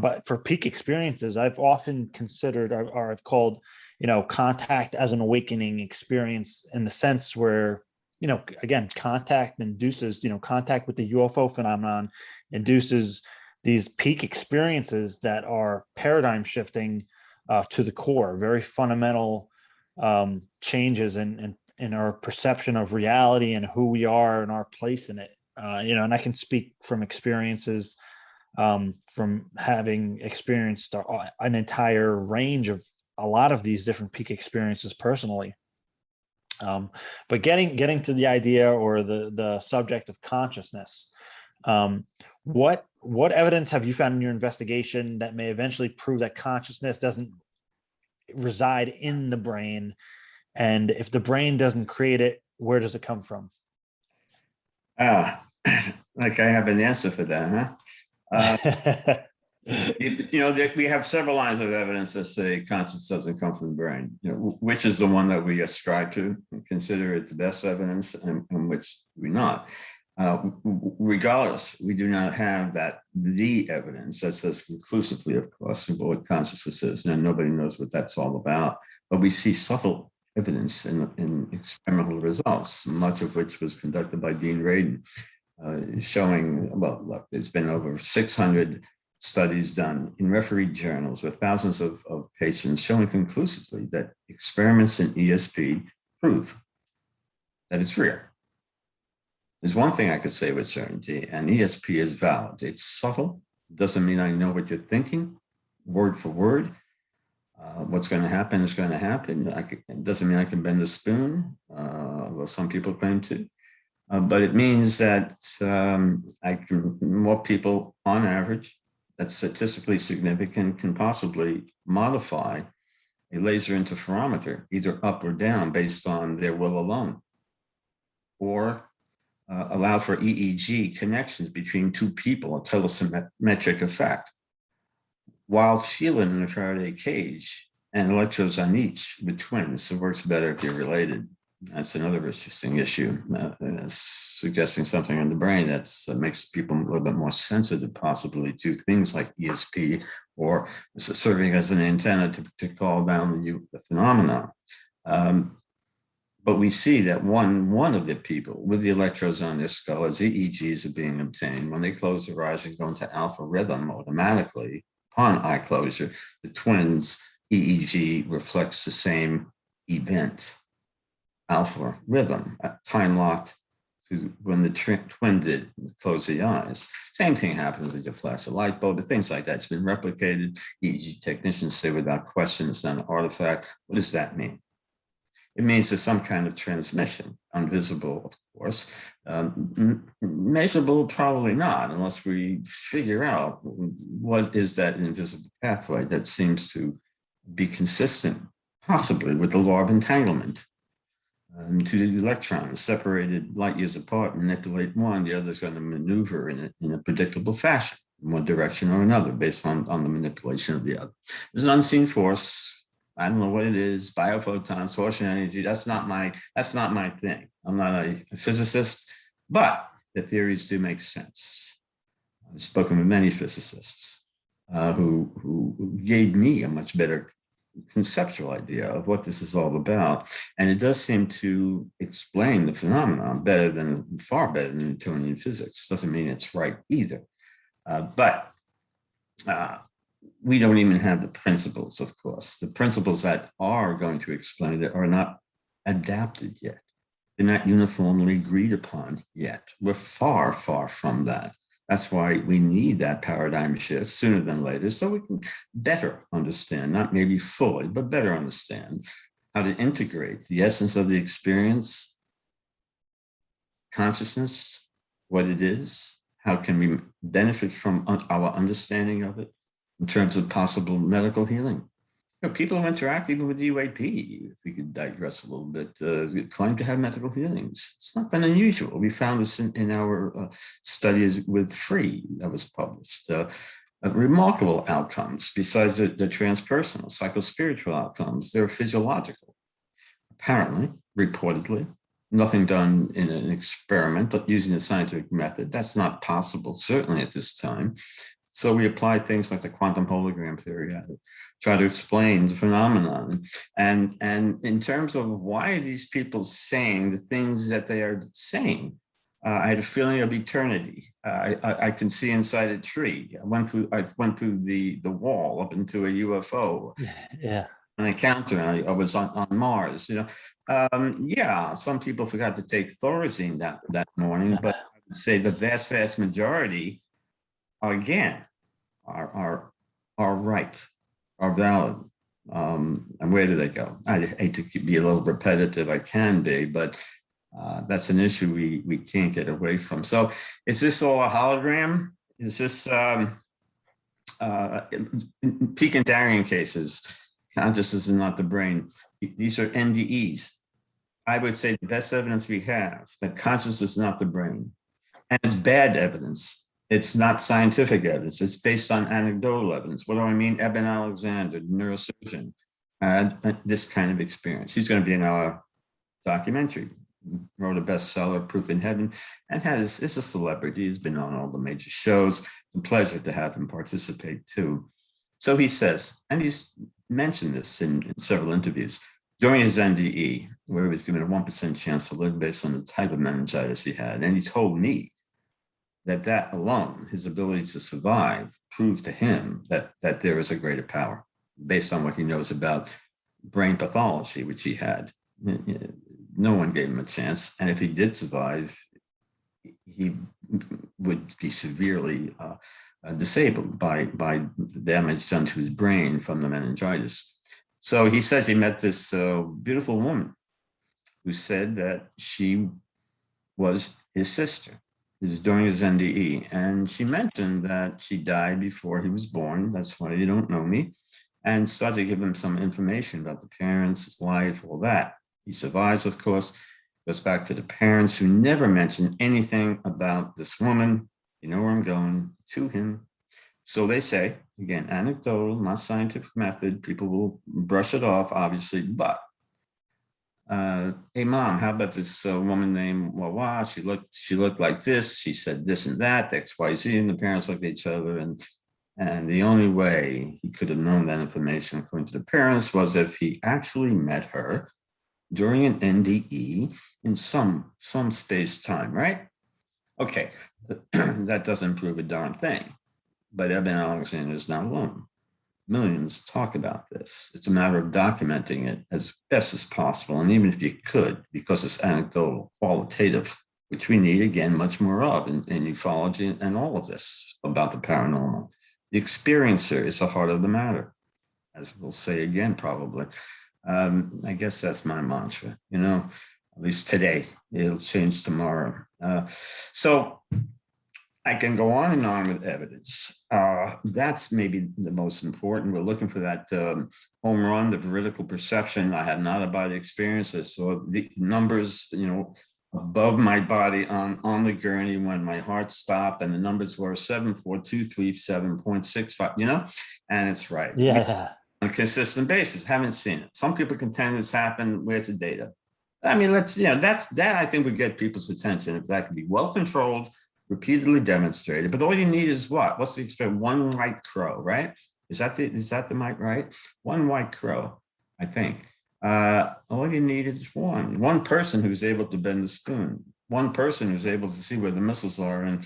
But for peak experiences, I've often considered or I've called, you know, contact as an awakening experience, in the sense where, you know, again, contact induces, you know, contact with the UFO phenomenon induces these peak experiences that are paradigm shifting to the core, very fundamental changes in our perception of reality and who we are and our place in it. You know, and I can speak from experiences, from having experienced an entire range of a lot of these different peak experiences personally. But getting to the idea or the subject of consciousness, what evidence have you found in your investigation that may eventually prove that consciousness doesn't reside in the brain? And if the brain doesn't create it, where does it come from? Like I have an answer for that, huh? You know, we have several lines of evidence that say consciousness doesn't come from the brain. You know, which is the one that we ascribe to and consider it the best evidence, and which we not. Regardless, we do not have the evidence that says conclusively, of course, what consciousness is, and nobody knows what that's all about. But we see subtle evidence in experimental results, much of which was conducted by Dean Radin, showing, well, look, there's been over 600 studies done in refereed journals with thousands of patients showing conclusively that experiments in ESP prove that it's real. There's one thing I could say with certainty, and ESP is valid. It's subtle. It doesn't mean I know what you're thinking, word for word. What's going to happen is going to happen. It doesn't mean I can bend a spoon, although some people claim to. But it means that more people on average, that's statistically significant, can possibly modify a laser interferometer, either up or down, based on their will alone, or allow for EEG connections between two people, a telesymmetric effect, while shielded in a Faraday cage and electrodes on each with twins. It works better if you're related. That's another interesting issue, suggesting something in the brain that makes people a little bit more sensitive, possibly, to things like ESP, or serving as an antenna to call down the phenomenon. But we see that one of the people with the electrodes on their skull, as EEGs are being obtained, when they close their eyes and go into alpha rhythm automatically upon eye closure, the twins' EEG reflects the same event, alpha rhythm, time locked to when the twin did close the eyes. Same thing happens if you flash a light bulb, things like that. It's been replicated. EEG technicians say without question it's not an artifact. What does that mean? It means there's some kind of transmission, invisible, of course. Measurable, probably not, unless we figure out what is that invisible pathway that seems to be consistent, possibly, with the law of entanglement. Two electrons separated light years apart, manipulate one, the other is going to maneuver in a predictable fashion, in one direction or another, based on the manipulation of the other. There's an unseen force. I don't know what it is, biophotons, torsion energy. That's not my thing. I'm not a physicist, but the theories do make sense. I've spoken with many physicists who gave me a much better conceptual idea of what this is all about. And it does seem to explain the phenomenon far better than Newtonian physics. Doesn't mean it's right either. But we don't even have the principles, of course. The principles that are going to explain it are not adapted yet. They're not uniformly agreed upon yet. We're far, far from that. That's why we need that paradigm shift sooner than later, so we can better understand, not maybe fully, but better understand how to integrate the essence of the experience, consciousness, what it is, how can we benefit from our understanding of it, in terms of possible medical healing. People who interact even with UAP, if we could digress a little bit, claim to have medical healings. It's not that unusual. We found this in our studies with Free that was published. Remarkable outcomes, besides the transpersonal, psychospiritual outcomes, they're physiological. Apparently, reportedly, nothing done in an experiment, but using a scientific method. That's not possible, certainly at this time. So we apply things like the quantum hologram theory to try to explain the phenomenon. And in terms of why are these people saying the things that they are saying, I had a feeling of eternity. I can see inside a tree. I went through the wall up into a UFO. Yeah. An encounter. I was on Mars. Yeah, some people forgot to take Thorazine that morning, but I would say the vast majority again, are right, are valid. And where do they go? I hate to be a little repetitive, I can be, but that's an issue we can't get away from. So is this all a hologram? Is this in peak and Darien cases, consciousness is not the brain. These are NDEs. I would say the best evidence we have that consciousness is not the brain. And it's bad evidence. It's not scientific evidence. It's based on anecdotal evidence. What do I mean? Eben Alexander, the neurosurgeon, had this kind of experience. He's going to be in our documentary. wrote a bestseller, Proof in Heaven, and is a celebrity. He's been on all the major shows. It's a pleasure to have him participate too. So he says, and he's mentioned this in several interviews, during his NDE, where he was given a 1% chance to live based on the type of meningitis he had. And he told me that alone, his ability to survive, proved to him that there is a greater power based on what he knows about brain pathology, which he had. No one gave him a chance. And if he did survive, he would be severely disabled by the damage done to his brain from the meningitis. So he says he met this beautiful woman who said that she was his sister. This is during his NDE. And she mentioned that she died before he was born. That's why you don't know me. And started to give him some information about the parents, his life, all that. He survives, of course, goes back to the parents who never mentioned anything about this woman. You know where I'm going, to him. So they say, again, anecdotal, not scientific method. People will brush it off, obviously, but hey, mom, how about this woman named Wawa? She looked like this. She said this and that, X, Y, Z, and the parents looked at each other. And the only way he could have known that information, according to the parents, was if he actually met her during an NDE in some space-time, right? Okay, that doesn't prove a darn thing. But Eben Alexander is not alone. Millions talk about this. It's a matter of documenting it as best as possible. And even if you could, because it's anecdotal, qualitative, which we need, again, much more of in ufology and all of this about the paranormal. The experiencer is the heart of the matter, as we'll say again, probably. I guess that's my mantra, at least today. It'll change tomorrow. So I can go on and on with evidence. That's maybe the most important. We're looking for that home run, the veridical perception. I had an out-of-body experience. I saw the numbers, above my body on the gurney when my heart stopped, and the numbers were 74237.65, and it's right. Yeah. On a consistent basis. Haven't seen it. Some people contend it's happened. Where's the data? I mean, that I think would get people's attention if that could be well controlled, repeatedly demonstrated. But all you need is what? What's the expect? One white crow, right? Is that the mic, right? One white crow, I think. All you need is one person who's able to bend the spoon, one person who's able to see where the missiles are in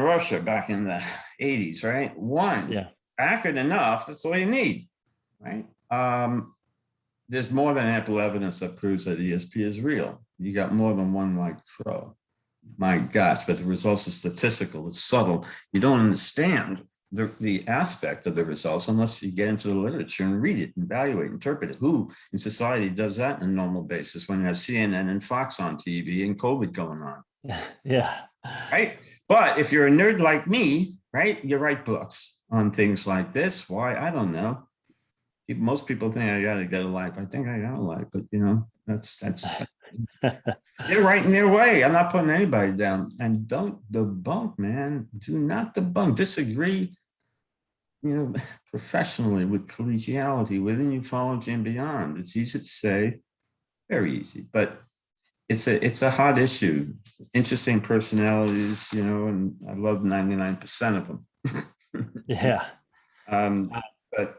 Russia back in the 80s, right? One. Yeah. Accurate enough, that's all you need, right? There's more than ample evidence that proves that ESP is real. You got more than one white crow. My gosh, but the results are statistical, it's subtle. You don't understand the aspect of the results unless you get into the literature and read it, evaluate, interpret it. Who in society does that on a normal basis when you have CNN and Fox on TV and COVID going on? Yeah. Right? But if you're a nerd like me, right, you write books on things like this. Why? I don't know. Most people think I gotta get a life. I think I got a life, but that's they're right in their way. I'm not putting anybody down. And don't debunk, man. Do not debunk. Disagree, professionally with collegiality within ufology and beyond. It's easy to say, very easy, but it's a hot issue. Interesting personalities, and I love 99% of them. Yeah. But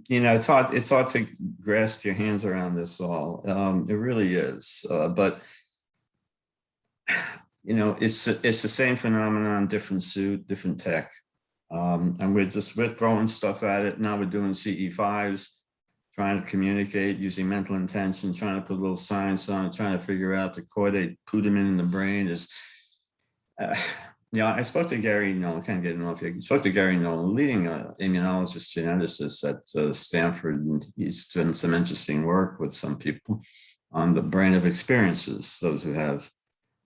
it's hard to grasp your hands around this all. It really is. But it's the same phenomenon, different suit, different tech. And we're throwing stuff at it. Now we're doing CE5s, trying to communicate using mental intention, trying to put a little science on it, trying to figure out the coordinate Puderman in the brain is. I spoke to Gary Nolan, can't get enough. I spoke to Gary Nolan, leading immunologist, geneticist at Stanford, and he's done some interesting work with some people on the brain of experiences, those who have,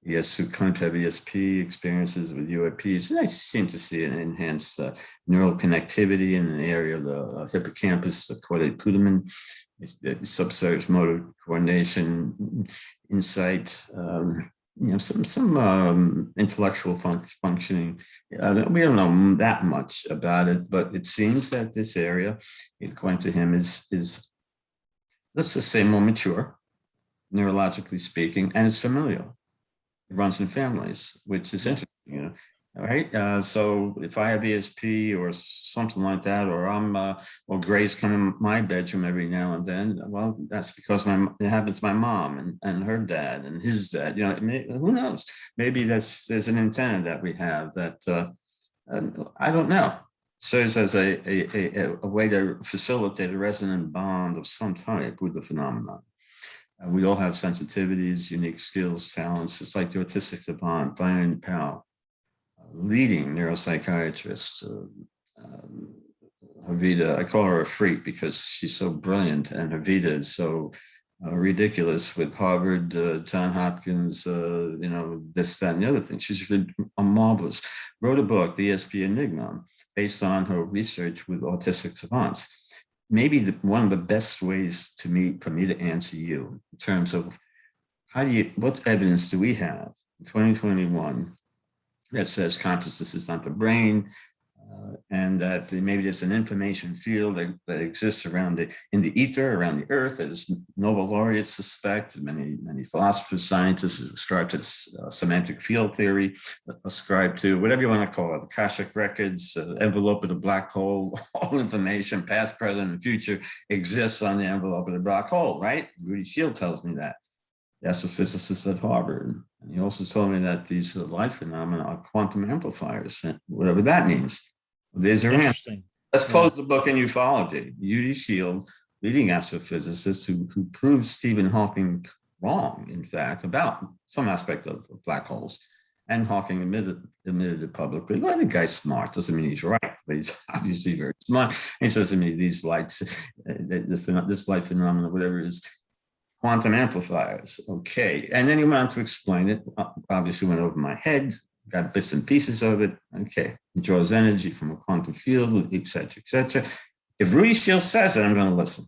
who claim to have ESP experiences with UAPs. And I seem to see an enhanced neural connectivity in an area of the hippocampus, the caudate putamen, subsurface motor coordination, insight, some intellectual functioning. We don't know that much about it, but it seems that this area, according to him, is let's just say more mature. neurologically speaking, and it's familial. It runs in families, which is Yeah. interesting, you know. All right. So if I have ESP or something like that, or Grace come in my bedroom every now and then, well, that's because it happens to my mom and her dad and his dad. You know, who knows? Maybe there's an antenna that we have that I don't know. Serves as a way to facilitate a resonant bond of some type with the phenomenon. We all have sensitivities, unique skills, talents. It's like the autistic savant, Diane Powell, leading neuropsychiatrist. Havita, I call her a freak because she's so brilliant, and Havita is so ridiculous with Harvard, John Hopkins, you know, this, that, and the other thing. She's really a marvelous. Wrote a book, The ESP Enigma, based on her research with autistic savants. Maybe one of the best ways for me to answer you in terms of what evidence do we have in 2021 that says consciousness is not the brain, and that maybe there's an information field that exists in the ether, around the earth, as Nobel laureates suspect, many philosophers, scientists ascribe to semantic field theory, ascribe to whatever you want to call it, Akashic records, envelope of the black hole, all information, past, present, and future exists on the envelope of the black hole, right? Rudy Shield tells me that. That's a physicist at Harvard. And he also told me that these light phenomena are quantum amplifiers, whatever that means. There's your answer. Interesting. Let's Yeah. close the book in ufology. Rudy Shield, leading astrophysicist who proved Stephen Hawking wrong, in fact, about some aspect of black holes. And Hawking admitted it publicly. Well, the guy's smart. Doesn't mean he's right, but he's obviously very smart. And he says to me, these lights, this light phenomena, whatever it is, quantum amplifiers. Okay. And then he went on to explain it. Obviously went over my head, got bits and pieces of it. Okay. It draws energy from a quantum field, et cetera, et cetera. If Rudy Shield says it, I'm going to listen.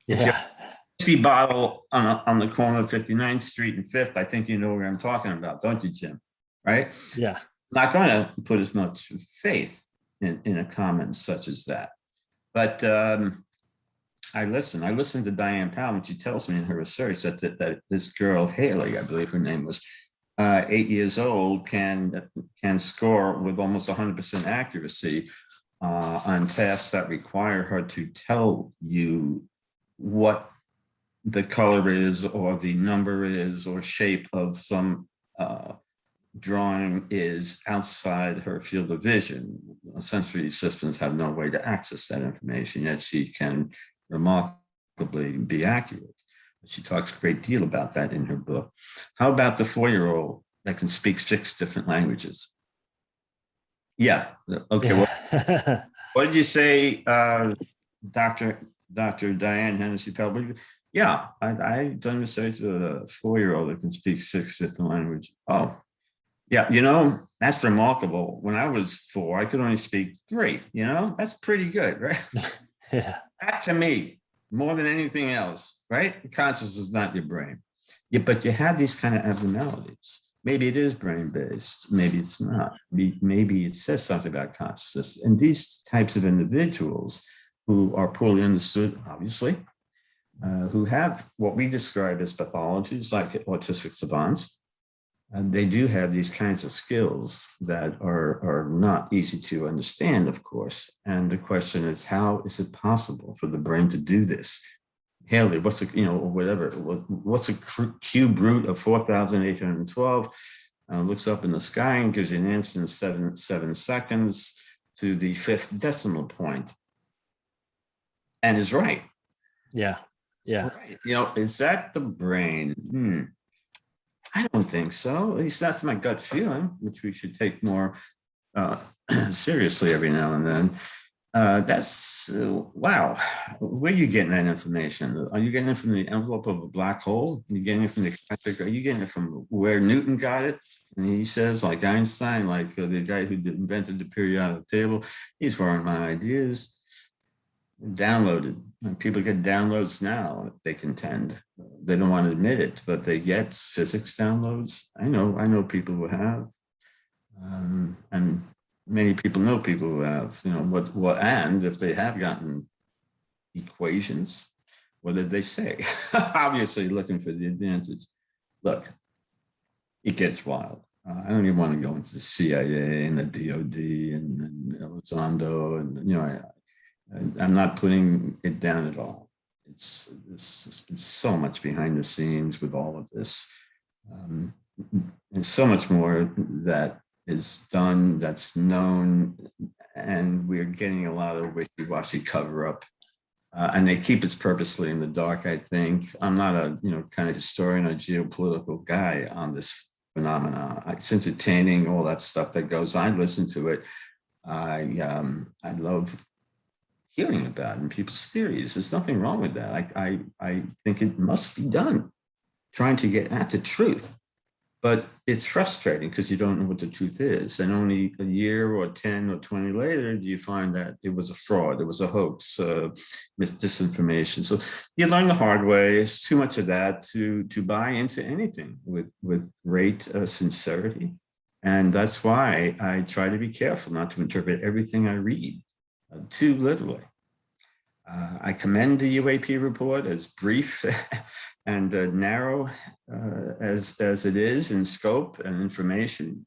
Yeah. If you have a whiskey bottle on the corner of 59th Street and 5th, I think you know what I'm talking about, don't you, Jim? Right? Yeah. Not going to put as much faith in a comment such as that. But I listened to Diane Powell, and she tells me in her research that this girl, Haley, I believe her name was, 8 years old, can score with almost 100% accuracy on tasks that require her to tell you what the color is, or the number is, or shape of some drawing is outside her field of vision. Sensory systems have no way to access that information, yet she can remarkably be accurate. She talks a great deal about that in her book. How about the 4-year-old that can speak 6 different languages? Yeah. Okay. Yeah. What did you say, Dr. Diane Hennessy Pell? Yeah, I done research with a 4-year-old that can speak 6 different languages. Oh, yeah, you know, that's remarkable. When I was 4, I could only speak 3, you know, that's pretty good, right? Yeah. That to me, more than anything else, right? Consciousness is not your brain. Yeah, but you have these kind of abnormalities. Maybe it is brain-based, maybe it's not. Maybe it says something about consciousness. And these types of individuals who are poorly understood, obviously, who have what we describe as pathologies like autistic savants, they do have these kinds of skills that are not easy to understand, of course. And the question is, how is it possible for the brain to do this? Haley, what's a, you know, whatever, what's a cube root of 4,812? Looks up in the sky and gives you an answer in 7 seconds to the 5th decimal point, and is right. Yeah. Yeah. Right. You know, is that the brain? I don't think so. At least that's my gut feeling, which we should take more seriously every now and then. That's wow. Where are you getting that information? Are you getting it from the envelope of a black hole? Are you getting it from the? Are you getting it from where Newton got it? And he says, like Einstein, like the guy who invented the periodic table, he's wearing my ideas. Downloaded. People get downloads now, they contend. They don't want to admit it, but they get physics downloads. I know people who have, and many people know people who have. You know what? And if they have gotten equations What did they say? Obviously looking for the advantage. Look, it gets wild. I don't even want to go into the CIA and the DOD and Elizondo, and I'm not putting it down at all. It's been so much behind the scenes with all of this, and so much more that is done, that's known, and we're getting a lot of wishy-washy cover-up. And they keep it purposely in the dark, I think. I'm not a kind of historian or geopolitical guy on this phenomenon. It's entertaining, all that stuff that goes on. I listen to it. I love hearing about it and people's theories. There's nothing wrong with that. I think it must be done, trying to get at the truth. But it's frustrating because you don't know what the truth is. And only a year or 10 or 20 later, do you find that it was a fraud, it was a hoax, disinformation. So you learn the hard way. It's too much of that to buy into anything with great sincerity. And that's why I try to be careful not to interpret everything I read too literally. I commend the UAP report as brief and narrow as it is in scope and information,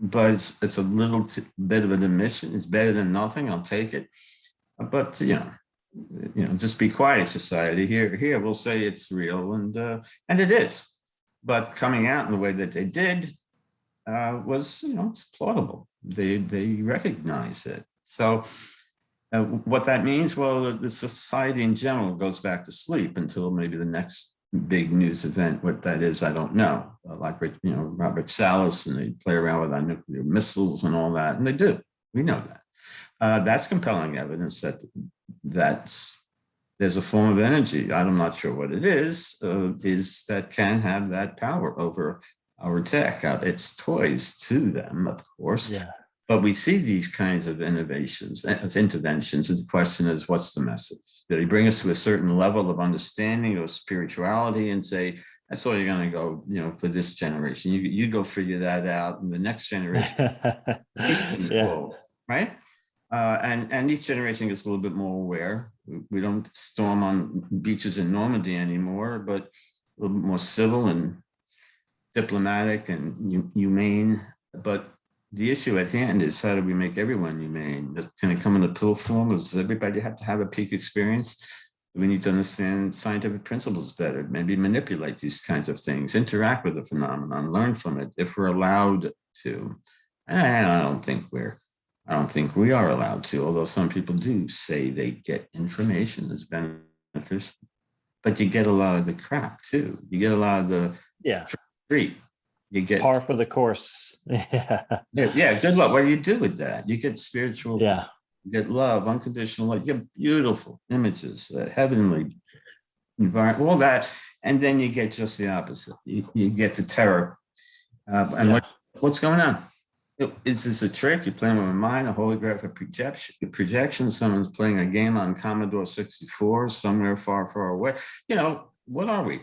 but it's a little bit of an admission. It's better than nothing. I'll take it. But just be quiet, society. Here we'll say it's real, and it is. But coming out in the way that they did was, it's plausible. They recognize it. So. What that means, well, the society in general goes back to sleep until maybe the next big news event. What that is, I don't know. Like, Robert Salas, and they play around with our nuclear missiles and all that, and they do. We know that. That's compelling evidence that there's a form of energy. I'm not sure what it is that can have that power over our tech. It's toys to them, of course. Yeah. But we see these kinds of innovations as interventions, and the question is, what's the message? Do they bring us to a certain level of understanding or spirituality and say, that's all you're going to go, for this generation? You go figure that out, and the next generation, Yeah. right? And each generation gets a little bit more aware. We don't storm on beaches in Normandy anymore, but a little bit more civil and diplomatic and humane. But the issue at hand is, how do we make everyone humane? Can it come in a pill form? Does everybody have to have a peak experience? Do we need to understand scientific principles better? Maybe manipulate these kinds of things, interact with the phenomenon, learn from it if we're allowed to. And I don't think we are allowed to, although some people do say they get information that's beneficial. But you get a lot of the crap too. You get a lot of the street. You get par for the course. Yeah. Good luck. What do you do with that? You get spiritual. Yeah. You get love, unconditional love. You get beautiful images, heavenly environment, all that, and then you get just the opposite. You get the terror. What's going on? Is this a trick? You're playing with my mind, a holographic projection. Someone's playing a game on Commodore 64 somewhere far, far away. What are we?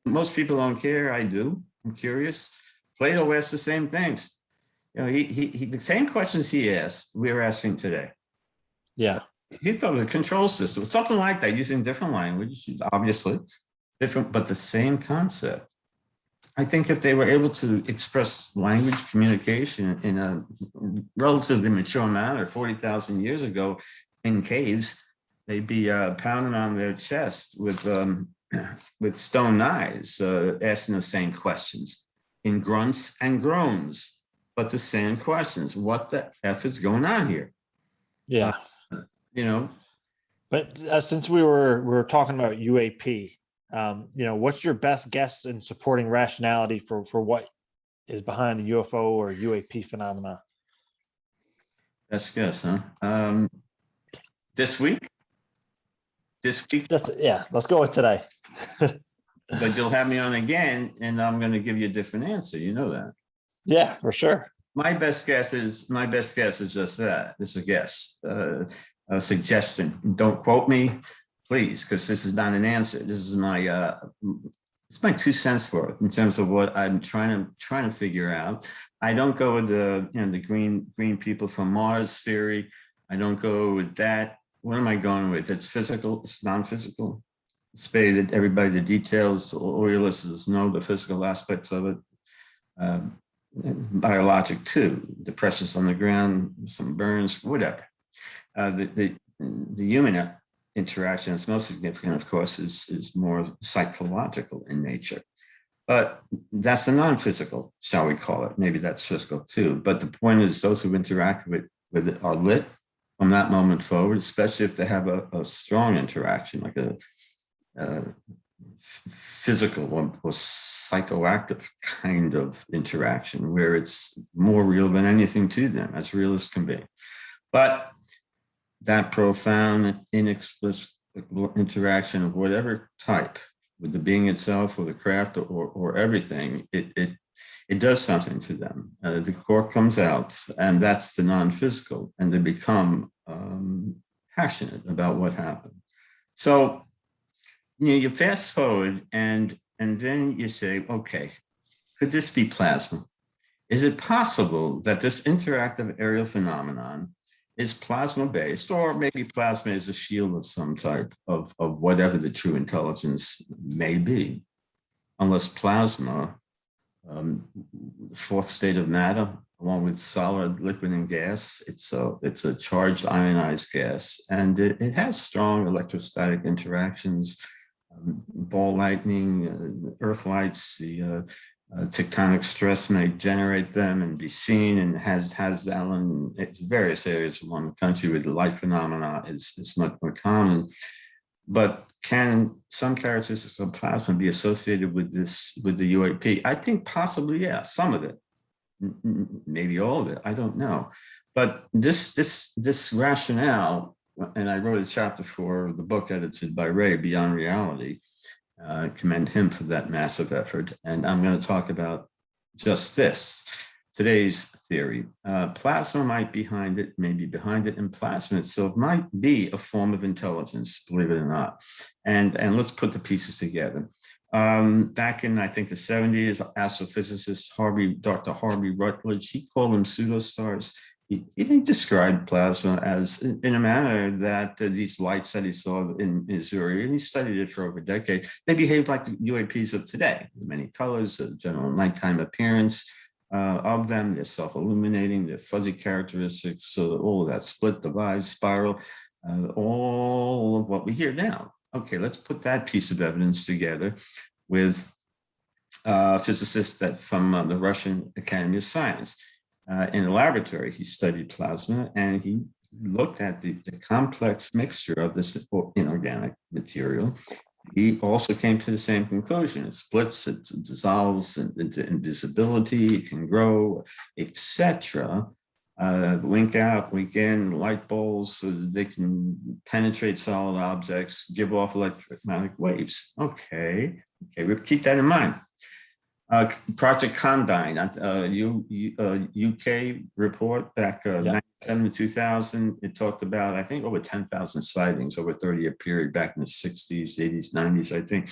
Most people don't care. I do. I'm curious. Plato asked the same things. The same questions he asked, we're asking today. Yeah. He thought of a control system, something like that, using different language, obviously different, but the same concept. I think if they were able to express language communication in a relatively mature manner 40,000 years ago in caves, they'd be pounding on their chest with stone knives, asking the same questions in grunts and groans, but the same questions. What the F is going on here? Yeah. But since we were talking about UAP, what's your best guess in supporting rationality for what is behind the UFO or UAP phenomena? Best guess, huh? This week? Let's go with today. But you'll have me on again, and I'm going to give you a different answer. You know that. Yeah, for sure. My best guess is just that. It's a guess, a suggestion. Don't quote me, please, because this is not an answer. This is it's my 2 cents worth in terms of what I'm trying to figure out. I don't go with the green people from Mars theory. I don't go with that. what am I going with? It's physical, it's non-physical. Spare that everybody the details, all your listeners know the physical aspects of it. Um, Biologic too, the pressures on the ground, some burns, whatever. The human interaction is most significant, of course, is more psychological in nature. But that's a non-physical, shall we call it? Maybe that's physical too. But the point is, those who interact with it are lit from that moment forward, especially if they have a strong interaction, like a physical or psychoactive kind of interaction, where it's more real than anything to them, as real as can be. But that profound, inexplicable interaction of whatever type, with the being itself or the craft or everything, it does something to them. The core comes out, and that's the non-physical, and they become passionate about what happened. So, you fast forward, and then you say, okay, could this be plasma? Is it possible that this interactive aerial phenomenon is plasma-based, or maybe plasma is a shield of some type of whatever the true intelligence may be? Unless plasma, the fourth state of matter, along with solid, liquid, and gas, it's a charged ionized gas, and it has strong electrostatic interactions. Ball lightning, earth lights, the tectonic stress may generate them and be seen, and has that in various areas along the country where the light phenomena is much more common. But can some characteristics of plasma be associated with the UAP? I think possibly, yeah, some of it, maybe all of it, I don't know. But this rationale, and I wrote a chapter for the book edited by Ray, Beyond Reality. Commend him for that massive effort. And I'm going to talk about just this, today's theory. Plasma might be behind it, maybe behind it, and plasma itself might be a form of intelligence, believe it or not. And let's put the pieces together. Back in, I think, the 70s, astrophysicist Dr. Harvey Rutledge, he called them pseudostars. He described plasma as, in a manner that these lights that he saw in Missouri, and he studied it for over a decade, they behaved like the UAPs of today, many colors, a general nighttime appearance of them, they're self-illuminating, they're fuzzy characteristics, so all of that split, divide, spiral, all of what we hear now. Okay, let's put that piece of evidence together with physicists from the Russian Academy of Science. In the laboratory, he studied plasma, and he looked at the complex mixture of this inorganic material. He also came to the same conclusion. It splits, it dissolves into invisibility, it can grow, etc. Wink out, wink in, light bulbs, so they can penetrate solid objects, give off electromagnetic waves. Okay, we'll keep that in mind. Project Condign, UK report back 97 to 2000. It talked about, I think, over 10,000 sightings over a 30-year period back in the 60s, 80s, 90s, I think.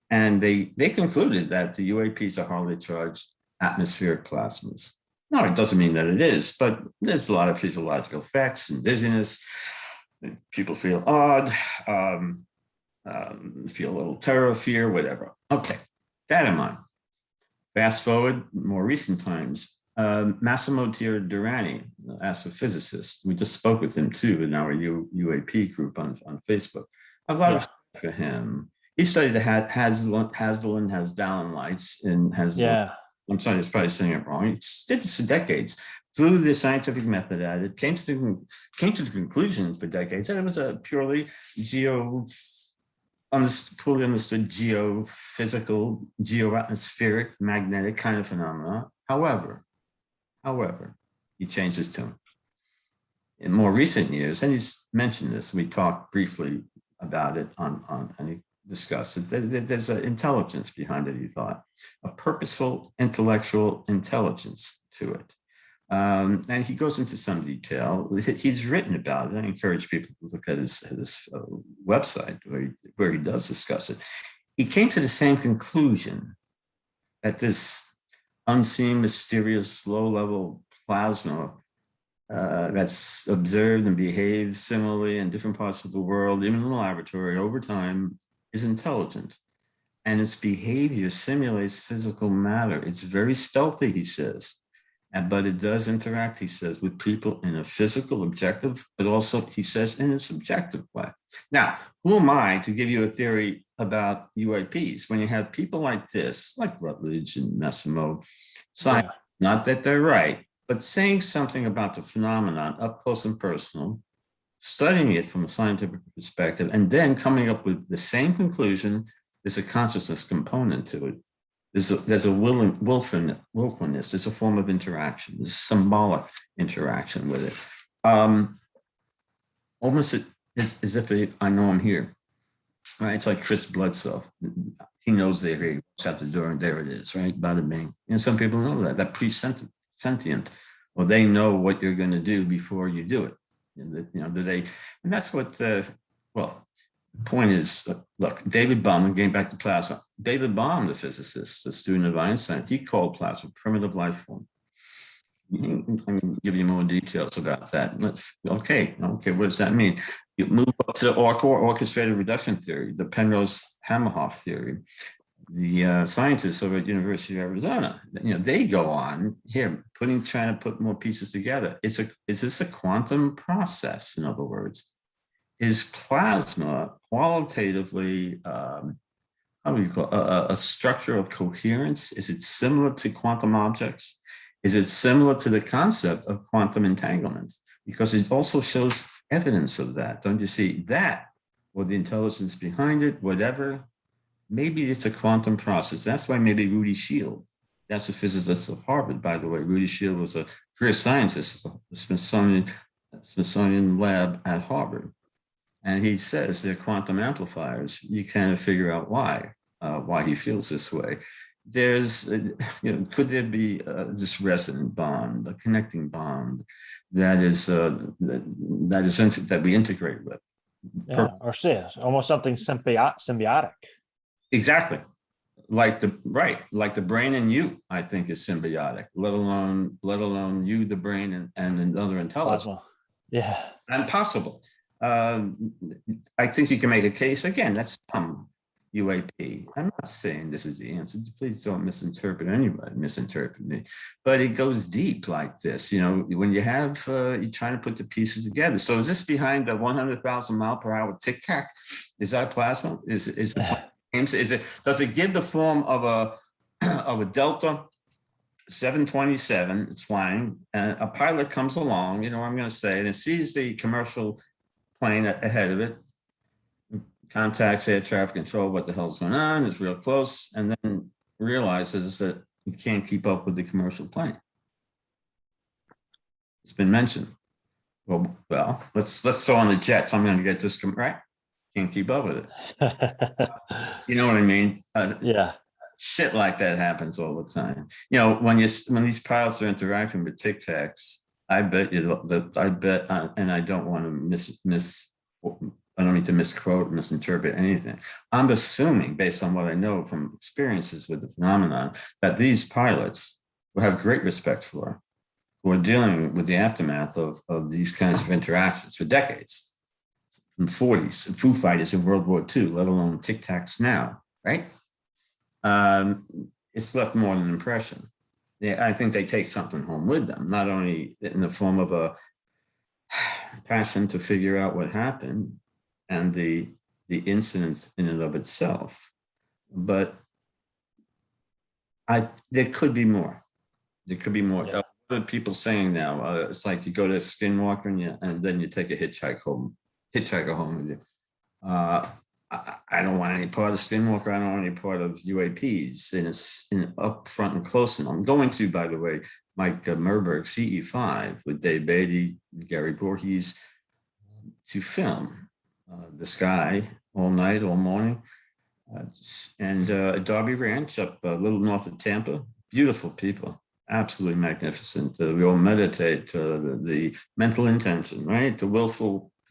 And they concluded that the UAPs are highly charged atmospheric plasmas. No, it doesn't mean that it is, but there's a lot of physiological effects and dizziness. People feel odd, feel a little terror, fear, whatever. Okay, that in mind. Fast forward, more recent times, Massimo Durrani, astrophysicist, we just spoke with him too in our UAP group on Facebook. I have a lot of respect for him. He studied the Hasdallen lights in Hasdallen. Yeah. I'm sorry, it's probably saying it wrong. He did this for decades, threw the scientific method at it, came to the conclusion for decades that it was a purely fully understood geophysical, geoatmospheric, magnetic kind of phenomena. However, he changed his tune. In more recent years, and he's mentioned this, we talked briefly about it and he discussed it, there's an intelligence behind it, he thought, a purposeful intellectual intelligence to it. And he goes into some detail. He's written about it. I encourage people to look at his website where he does discuss it. He came to the same conclusion that this unseen, mysterious, low-level plasma that's observed and behaves similarly in different parts of the world, even in the laboratory over time, is intelligent. And its behavior simulates physical matter. It's very stealthy, he says. But it does interact, he says, with people in a physical, objective, but also, he says, in a subjective way. Now, who am I to give you a theory about UAPs when you have people like this, like Rutledge and Massimo, science, Yeah. not that they're right, but saying something about the phenomenon up close and personal, studying it from a scientific perspective, and then coming up with the same conclusion. There's a consciousness component to it. There's a willfulness. It's a form of interaction. There's symbolic interaction with it. Almost as if I know I'm here. Right? It's like Chris Bledsoe. He knows they're here. He walks out the door and there it is, right? Bada bing. Some people know that pre-sentient, or they know what you're going to do before you do it. Do they? And that's what, well, the point is, look, David Bohm, getting back to plasma, David Bohm, the physicist, the student of Einstein, he called plasma primitive life form. I can give you more details about that. Okay, what does that mean? You move up to orchestrated reduction theory, the Penrose-Hameroff theory. The scientists over at University of Arizona, they go on here, trying to put more pieces together. Is this a quantum process? In other words, is plasma qualitatively, how do you call it, a structure of coherence? Is it similar to quantum objects? Is it similar to the concept of quantum entanglements? Because it also shows evidence of that. Don't you see that, or the intelligence behind it, whatever? Maybe it's a quantum process. That's why maybe Rudy Shield, that's a physicist of Harvard, by the way. Rudy Shield was a career scientist at the Smithsonian lab at Harvard. And he says they're quantum amplifiers. You kind of figure out why he feels this way. There's, could there be this resonant bond, a connecting bond that we integrate with? Yeah. Or almost something symbiotic. Exactly. Like the brain and you, I think, is symbiotic, let alone you, the brain, and another intelligence. Plasma. Yeah. And possible. I think you can make a case, again, that's some UAP. I'm not saying this is the answer. Please don't misinterpret me. But it goes deep like this, when you have, you're trying to put the pieces together. So is this behind the 100,000 mile per hour tic tac? Is that plasma? Does it give the form of a Delta 727? It's flying, and a pilot comes along, I'm going to say, and it sees the commercial plane ahead of it, contacts air traffic control, what the hell's going on, is real close, and then realizes that you can't keep up with the commercial plane. It's been mentioned. Well, let's throw on the jets. I'm going to get this right. Can't keep up with it. You know what I mean? Yeah. Shit like that happens all the time. When these pilots are interacting with Tic Tacs, I bet, and I don't want to I don't need to misquote, misinterpret anything. I'm assuming, based on what I know from experiences with the phenomenon, that these pilots will have great respect for, who are dealing with the aftermath of these kinds of interactions for decades. From 40s, Foo Fighters in World War II, let alone Tic Tacs now, right? It's left more than an impression. Yeah, I think they take something home with them, not only in the form of a passion to figure out what happened and the incident in and of itself, but there could be more. There could be more. Yeah. Other people saying now, it's like you go to Skinwalker and then you take a hitchhiker home with you. I don't want any part of Skinwalker. I don't want any part of UAPs in up front and close. And I'm going to, by the way, Mike Merberg, CE5, with Dave Beatty, Gary Voorhees, to film the sky all night, all morning. And Darby Ranch up a little north of Tampa. Beautiful people, absolutely magnificent. We all meditate, the mental intention, right? The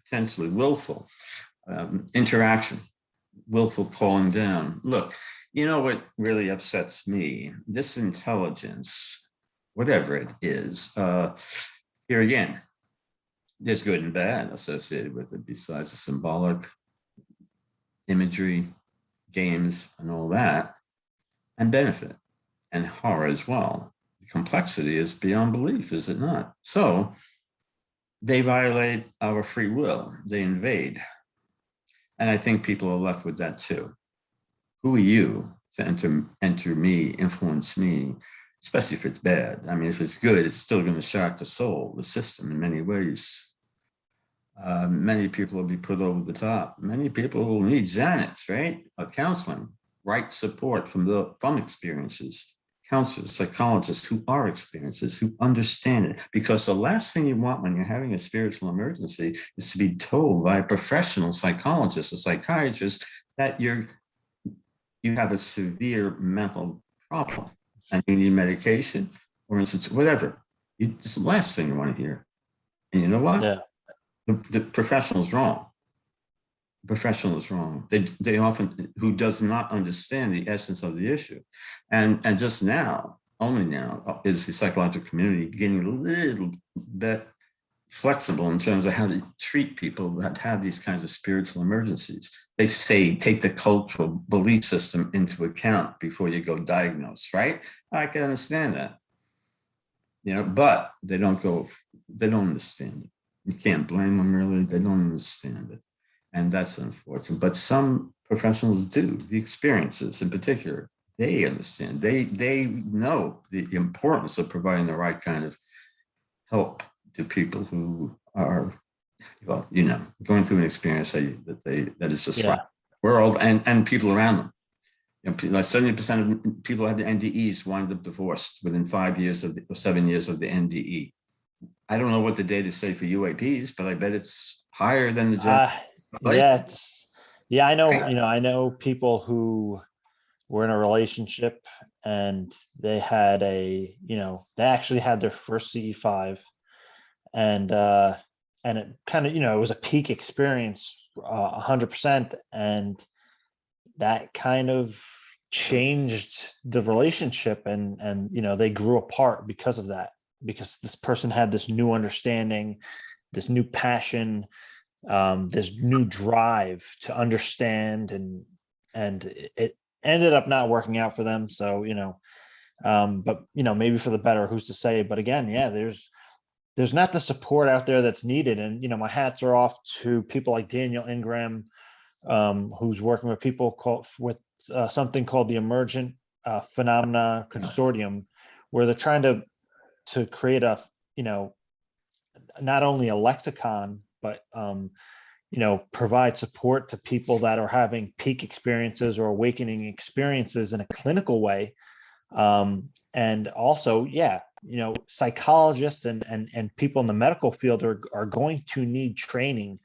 potentially willful interaction. Willful calling down. Look, what really upsets me? This intelligence, whatever it is, Here again, there's good and bad associated with it besides the symbolic imagery, games, and all that, and benefit and horror as well. The complexity is beyond belief, is it not? So they violate our free will, they invade. And I think people are left with that too. Who are you to enter me, influence me, especially if it's bad? I mean, if it's good, it's still going to shock the soul, the system in many ways. Many people will be put over the top. Many people will need Xanax, right? Counseling, right support from experiences, counselors, psychologists who are experiencers, who understand it. Because the last thing you want when you're having a spiritual emergency is to be told by a professional psychologist, a psychiatrist, that you have a severe mental problem and you need medication or whatever. It's the last thing you want to hear. And you know what? Yeah. The professional is wrong. The professional is wrong. They often, who does not understand the essence of the issue. And just now, only now, is the psychological community getting a little bit flexible in terms of how to treat people that have these kinds of spiritual emergencies. They say, take the cultural belief system into account before you go diagnose, right? I can understand that, but they don't understand it. You can't blame them really. They don't understand it. And that's unfortunate. But some professionals do, the experiences in particular, they understand. They know the importance of providing the right kind of help to people who are, well, going through an experience that is just right. World and people around them. Like 70% of people who have the NDEs wind up divorced within 7 years of the NDE. I don't know what the data say for UAPs, but I bet it's higher than the general. I know people who were in a relationship and they had they actually had their first CE5, and it kind of, it was a peak experience, 100%, and that kind of changed the relationship, and they grew apart because of that, because this person had this new understanding, this new passion, this new drive to understand, and it ended up not working out for them. So but maybe for the better, who's to say? But again, there's not the support out there that's needed. And my hats are off to people like Daniel Ingram, who's working with people with something called the Emergent Phenomena Consortium, where they're trying to create a not only a lexicon, but provide support to people that are having peak experiences or awakening experiences in a clinical way. And also, psychologists and people in the medical field are going to need training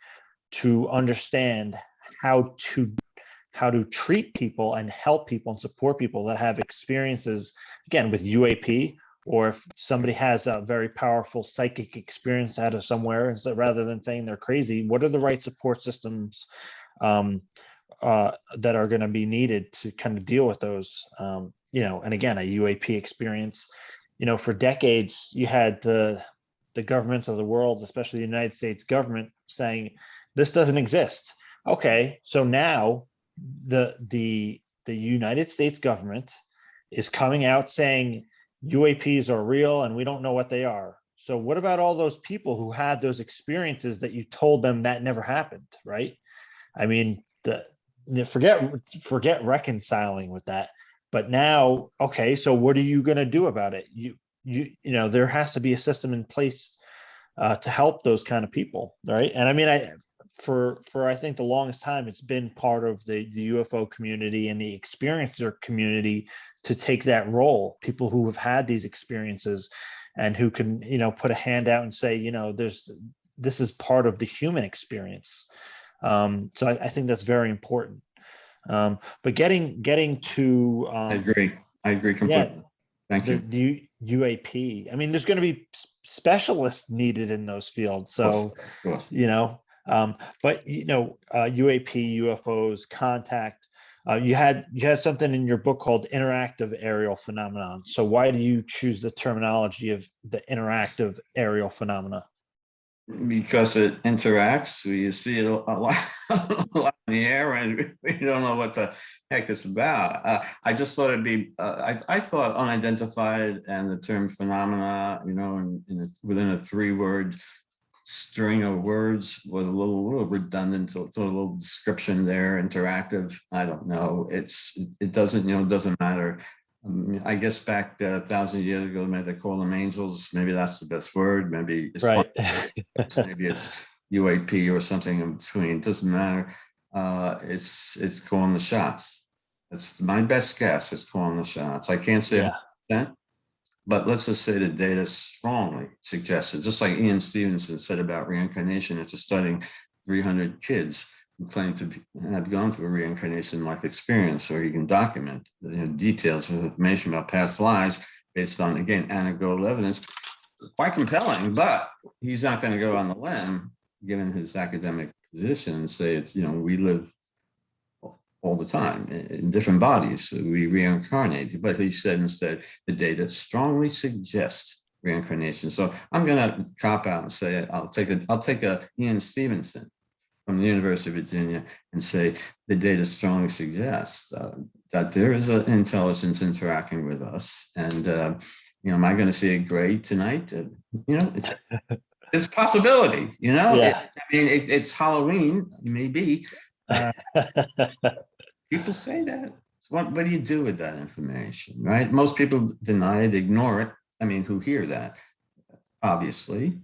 to understand how to treat people and help people and support people that have experiences, again, with UAP, or if somebody has a very powerful psychic experience out of somewhere. So rather than saying they're crazy, what are the right support systems that are going to be needed to kind of deal with those? And again, a UAP experience, for decades, you had the governments of the world, especially the United States government, saying this doesn't exist. Okay, so now the United States government is coming out saying UAPs are real and we don't know what they are. So what about all those people who had those experiences that you told them that never happened, right? I mean, forget reconciling with that. But now, okay, so what are you going to do about it? There has to be a system in place to help those kind of people, right? And I mean, for I think the longest time, it's been part of the UFO community and the experiencer community to take that role. People who have had these experiences and who can, put a hand out and say, this is part of the human experience. So I think that's very important. But getting to I agree completely. Thank you. The UAP. I mean, there's going to be specialists needed in those fields. So, of course. but UAP, UFOs, contact, You had something in your book called interactive aerial phenomenon. So why do you choose the terminology of the interactive aerial phenomena? Because it interacts. You see it a lot, a lot in the air, and we don't know what the heck it's about. I just thought it'd be. I thought unidentified and the term phenomena, within a 3-word string of words was a little redundant. So it's a little description there. Interactive. I don't know. It doesn't matter. I guess back 1,000 years ago, maybe they call them angels. Maybe that's the best word. Maybe it's Right. maybe it's UAP or something in between. It doesn't matter. It's calling the shots. That's my best guess. It's calling the shots. I can't say Yeah. 100%, but let's just say the data strongly suggests it. Just like Ian Stevenson said about reincarnation after studying 300 kids who claim to have gone through a reincarnation-like experience, so he can document details of information about past lives based on, again, anecdotal evidence. Quite compelling, but he's not going to go on the limb, given his academic position, and say it's, we live all the time in different bodies. So we reincarnate. But he said instead, the data strongly suggests reincarnation. So I'm going to cop out and say I'll take a Ian Stevenson from the University of Virginia and say the data strongly suggests that there is an intelligence interacting with us. And am I going to see it gray tonight? It's a possibility. Yeah. It's Halloween, maybe. People say that. So what do you do with that information, right? Most people deny it, ignore it. Who hear that, obviously.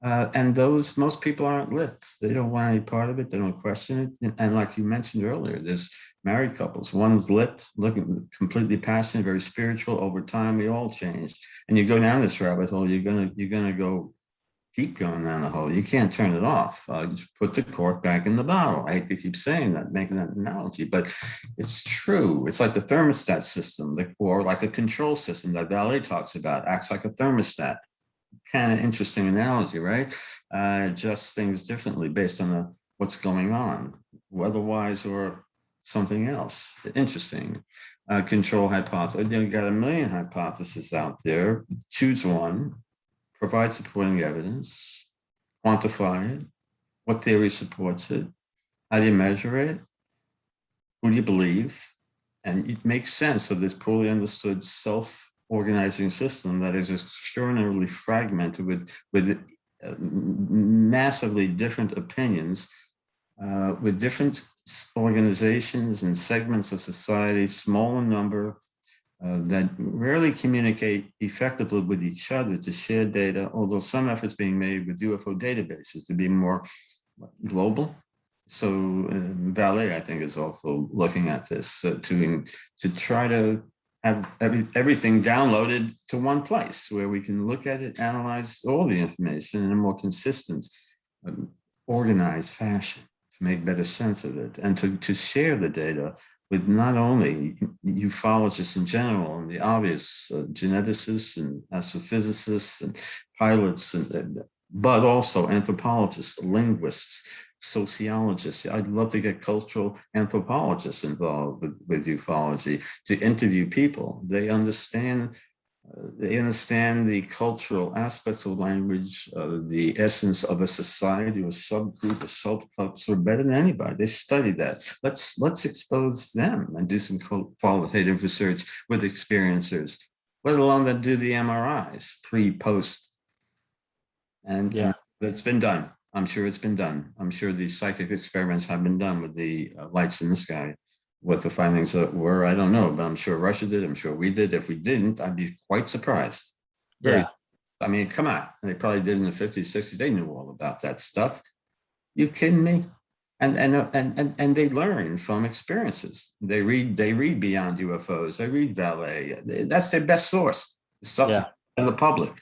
And most people aren't lit. They don't want any part of it. They don't question it. And like you mentioned earlier, there's married couples. One's lit, looking completely passionate, very spiritual. Over time, we all change. And you go down this rabbit hole, you're gonna go keep going down the hole. You can't turn it off. Just put the cork back in the bottle. I hate to keep saying that, making that analogy, but it's true. It's like the thermostat system, or like a control system that Valet talks about, acts like a thermostat. Kind of interesting analogy, right? Adjusts things differently based on what's going on, weather-wise or something else. Interesting. Control hypothesis. You got a million hypotheses out there. Choose one. Provide supporting evidence, quantify it, what theory supports it, how do you measure it, who do you believe, and it makes sense of this poorly understood self-organizing system that is extraordinarily fragmented with massively different opinions, with different organizations and segments of society, small in number, that rarely communicate effectively with each other to share data, although some efforts being made with UFO databases to be more global. So Valet, I think, is also looking at this to try to have everything downloaded to one place where we can look at it, analyze all the information in a more consistent, organized fashion to make better sense of it, and to share the data with not only ufologists in general and the obvious geneticists and astrophysicists and pilots, but also anthropologists, linguists, sociologists. I'd love to get cultural anthropologists involved with ufology to interview people. They understand the cultural aspects of language, the essence of a society, a subgroup, a subculture better than anybody. They study that. Let's expose them and do some qualitative research with experiencers, let alone that do the MRIs pre-post. And that's been done. I'm sure it's been done. I'm sure these psychic experiments have been done with the lights in the sky. What the findings were, I don't know, but I'm sure Russia did. I'm sure we did. If we didn't, I'd be quite surprised. Yeah. Come on. They probably did in the 50s, 60s. They knew all about that stuff. You kidding me? And they learn from experiences. They read beyond UFOs. They read Valet. That's their best source. The stuff to the public.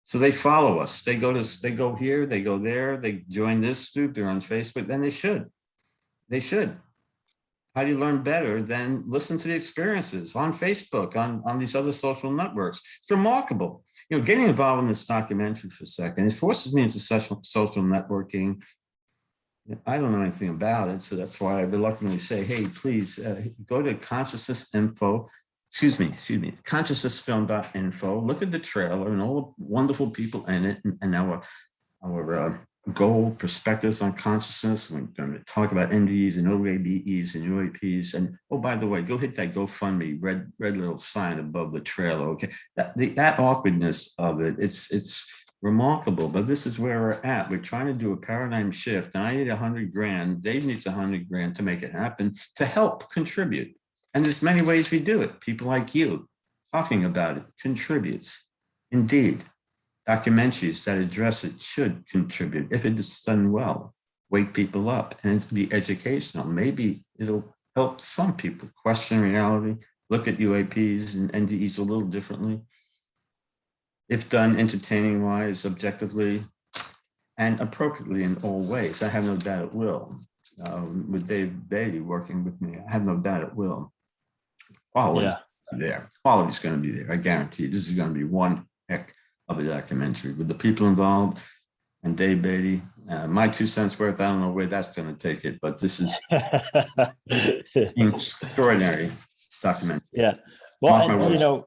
So they follow us. They go here, they go there, they join this group, they're on Facebook, then they should. They should. How do you learn better than listen to the experiences on Facebook, on these other social networks? It's remarkable. Getting involved in this documentary for a second, it forces me into social networking. I don't know anything about it, so that's why I reluctantly say, hey, please go to consciousnessfilm.info, look at the trailer and all the wonderful people in it, and our goal perspectives on consciousness. We're going to talk about NDEs and OABEs and UAPs. And oh, by the way, go hit that GoFundMe red little sign above the trailer. Okay, that awkwardness of it, it's remarkable. But this is where we're at. We're trying to do a paradigm shift, and I need 100 grand. Dave needs 100 grand to make it happen, to help contribute. And there's many ways we do it. People like you talking about it contributes. Indeed. Documentaries that address it should contribute if it is done well, wake people up, and it's be educational. Maybe it'll help some people question reality, look at UAPs and NDEs a little differently. If done entertaining wise, objectively, and appropriately in all ways, I have no doubt it will. With Dave Beatty working with me, I have no doubt it will. Quality's there. Quality's going to be there. I guarantee you. This is going to be one heck of a documentary with the people involved and Dave Beatty. My 2 cents worth, I don't know where that's going to take it, but this is extraordinary documentary. Yeah. Well, and,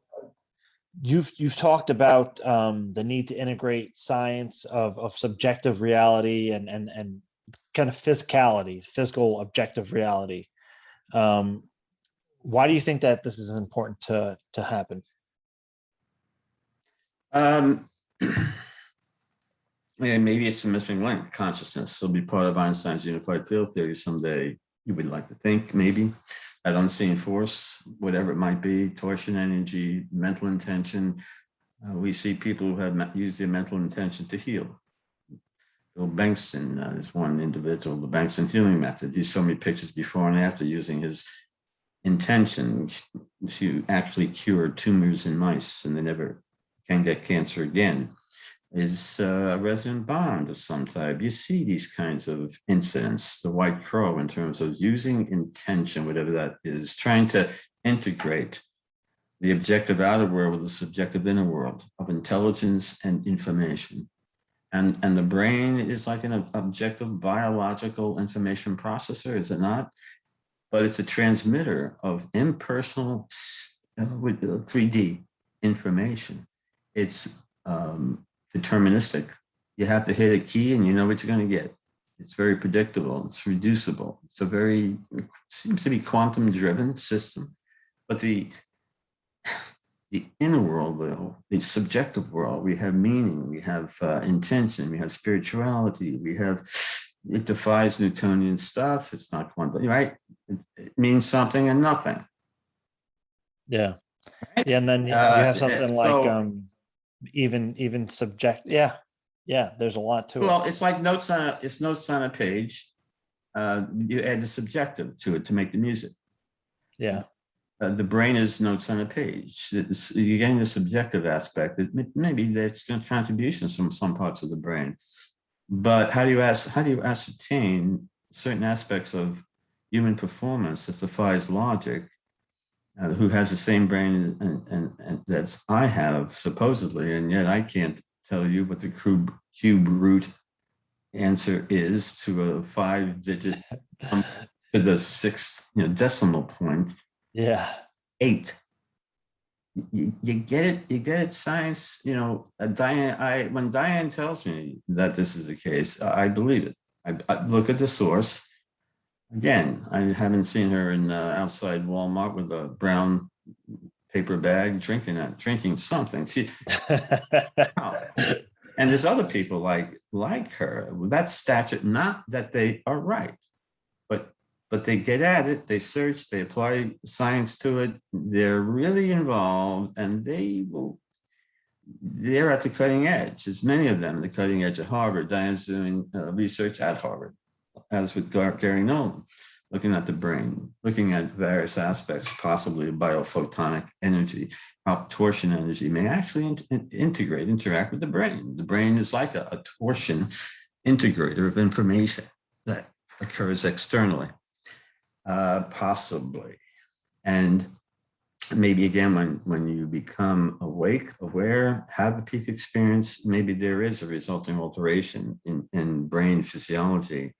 you've talked about the need to integrate science of subjective reality and kind of physicality, physical objective reality. Why do you think that this is important to happen? Yeah, maybe it's a missing link. Consciousness will be part of Einstein's unified field theory someday. You would like to think, maybe that unseen force, whatever it might be, torsion energy, mental intention. We see people who have used their mental intention to heal. Bill Bankston is one individual, the Bankston healing method. He showed me pictures before and after using his intention to actually cure tumors in mice, and they never can get cancer again. Is a resonant bond of some type. You see these kinds of incidents, the white crow, in terms of using intention, whatever that is, trying to integrate the objective outer world with the subjective inner world of intelligence and information. And the brain is like an objective biological information processor, is it not? But it's a transmitter of impersonal 3D information. It's deterministic. You have to hit a key and you know what you're going to get. It's very predictable. It's reducible. It's a very, it seems to be quantum driven system. But the inner world, though, the subjective world, we have meaning, we have intention, we have spirituality, it defies Newtonian stuff. It's not quantum, right? It means something and nothing. Yeah. Yeah. And then you have something like, even subject. Yeah. There's a lot to it. Well, it's like notes on a page. You add the subjective to it to make the music. Yeah. The brain is notes on a page. You're getting the subjective aspect. Maybe that's contributions from some parts of the brain. But how do you ascertain certain aspects of human performance that defies logic? Who has the same brain and that's I have supposedly, and yet I can't tell you what the cube root answer is to a 5-digit to the 6th decimal point. Yeah. 8. You get it. Science. Diane. When Diane tells me that this is the case, I believe it. I look at the source. Again, I haven't seen her in outside Walmart with a brown paper bag drinking something. And there's other people like her with that stature. Not that they are right, but they get at it. They search. They apply science to it. They're really involved, and they're at the cutting edge. There's many of them at the cutting edge at Harvard. Diane's doing research at Harvard, as with Gary Nolan, looking at the brain, looking at various aspects, possibly of biophotonic energy, how torsion energy may actually interact with the brain. The brain is like a torsion integrator of information that occurs externally, possibly. And maybe again, when you become awake, aware, have a peak experience, maybe there is a resulting alteration in brain physiology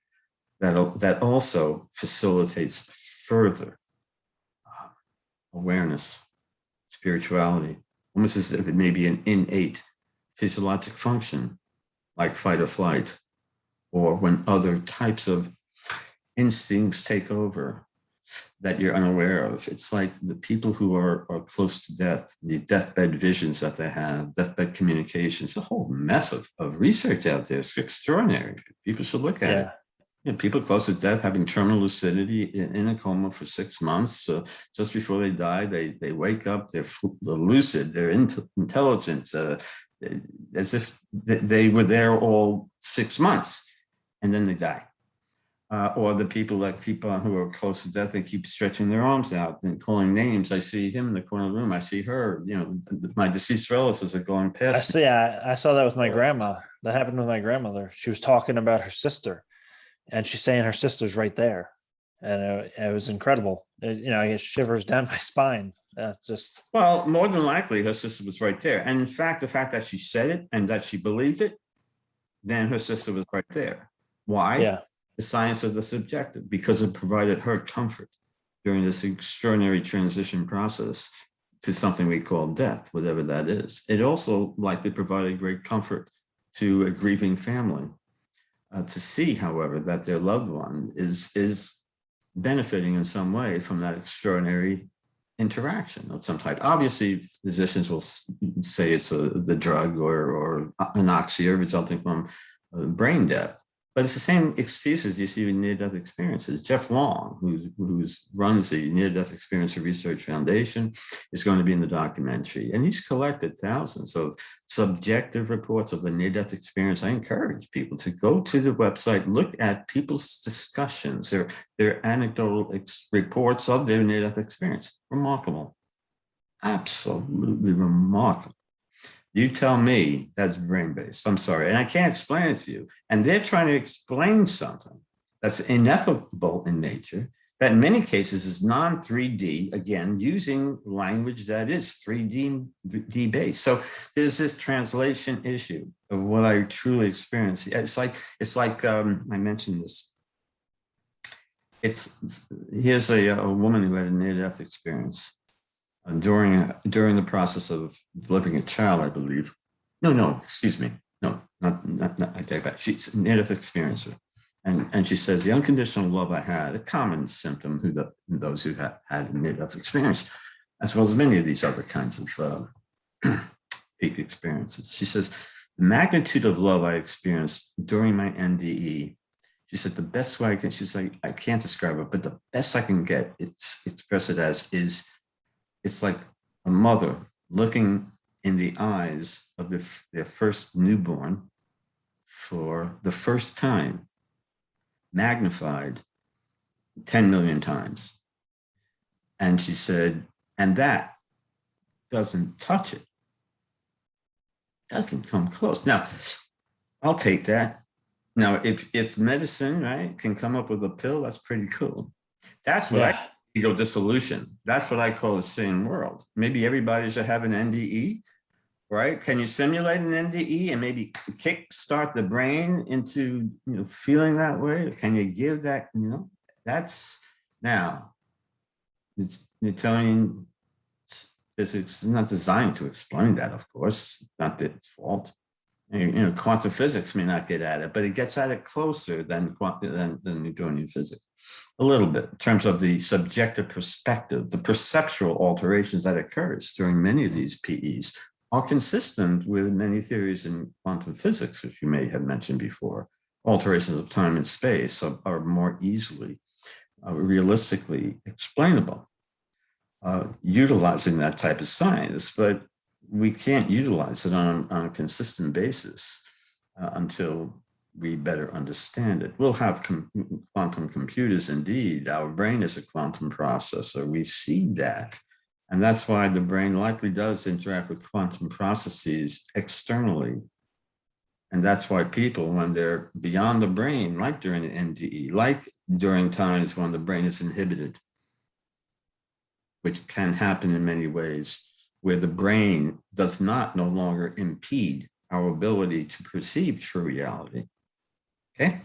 that also facilitates further awareness, spirituality, almost as if it may be an innate physiologic function, like fight or flight, or when other types of instincts take over that you're unaware of. It's like the people who are close to death, the deathbed visions that they have, deathbed communications, a whole mess of research out there. It's extraordinary. People should look at it. Yeah. You know, people close to death having terminal lucidity in a coma for 6 months. So just before they die, they wake up, they're lucid, they're intelligent, as if they were there all 6 months, and then they die. Or the people that keep on, who are close to death, they keep stretching their arms out and calling names. I see him in the corner of the room. I see her. You know, my deceased relatives are going past me. I saw that with my grandma. That happened with my grandmother. She was talking about her sister, and she's saying her sister's right there, and it was incredible. I get shivers down my spine. That's just Well, more than likely, her sister was right there. And in fact, the fact that she said it and that she believed it, then her sister was right there. Why? yeah, The science of the subjective, because it provided her comfort during this extraordinary transition process to something we call death, whatever that is. It also likely provided great comfort to a grieving family to see, however, that their loved one is benefiting in some way from that extraordinary interaction of some type. Obviously, physicians will say it's the drug or anoxia resulting from brain death. But it's the same excuses you see in near-death experiences. Jeff Long, who runs the Near-Death Experience Research Foundation, is going to be in the documentary. And he's collected thousands of subjective reports of the near-death experience. I encourage people to go to the website, look at people's discussions, their anecdotal reports of their near-death experience. Remarkable. Absolutely remarkable. You tell me that's brain-based. I'm sorry. And I can't explain it to you. And they're trying to explain something that's ineffable in nature, that in many cases is non-3D, again, using language that is 3D based. So there's this translation issue of what I truly experience. It's like I mentioned this. Here's a woman who had a near-death experience. During the process of delivering a child, I believe. No, excuse me. No, not I take that. She's a near-death experiencer. And she says, the unconditional love I had, a common symptom those who had a near-death experience, as well as many of these other kinds of peak experiences. She says, the magnitude of love I experienced during my NDE, she said, the best way she's like, I can't describe it, but the best I can express it as is, it's like a mother looking in the eyes of their first newborn for the first time, magnified 10 million times. And she said, and that doesn't touch it. Doesn't come close. Now, I'll take that. Now, if medicine, right, can come up with a pill, that's pretty cool. That's what ego dissolution. That's what I call a sane world. Maybe everybody should have an NDE, right? Can you simulate an NDE and maybe kick-start the brain into feeling that way? Can you give that, that's now, it's Newtonian physics is not designed to explain that, of course. It's not its fault. Quantum physics may not get at it, but it gets at it closer than Newtonian physics. A little bit in terms of the subjective perspective, the perceptual alterations that occurs during many of these PEs are consistent with many theories in quantum physics, which you may have mentioned before. Alterations of time and space are more easily, realistically explainable, utilizing that type of science, but we can't utilize it on a consistent basis until we better understand it. We'll have quantum computers indeed. Our brain is a quantum processor. We see that. And that's why the brain likely does interact with quantum processes externally. And that's why people, when they're beyond the brain, like during an NDE, like during times when the brain is inhibited, which can happen in many ways, where the brain does not no longer impede our ability to perceive true reality. Okay?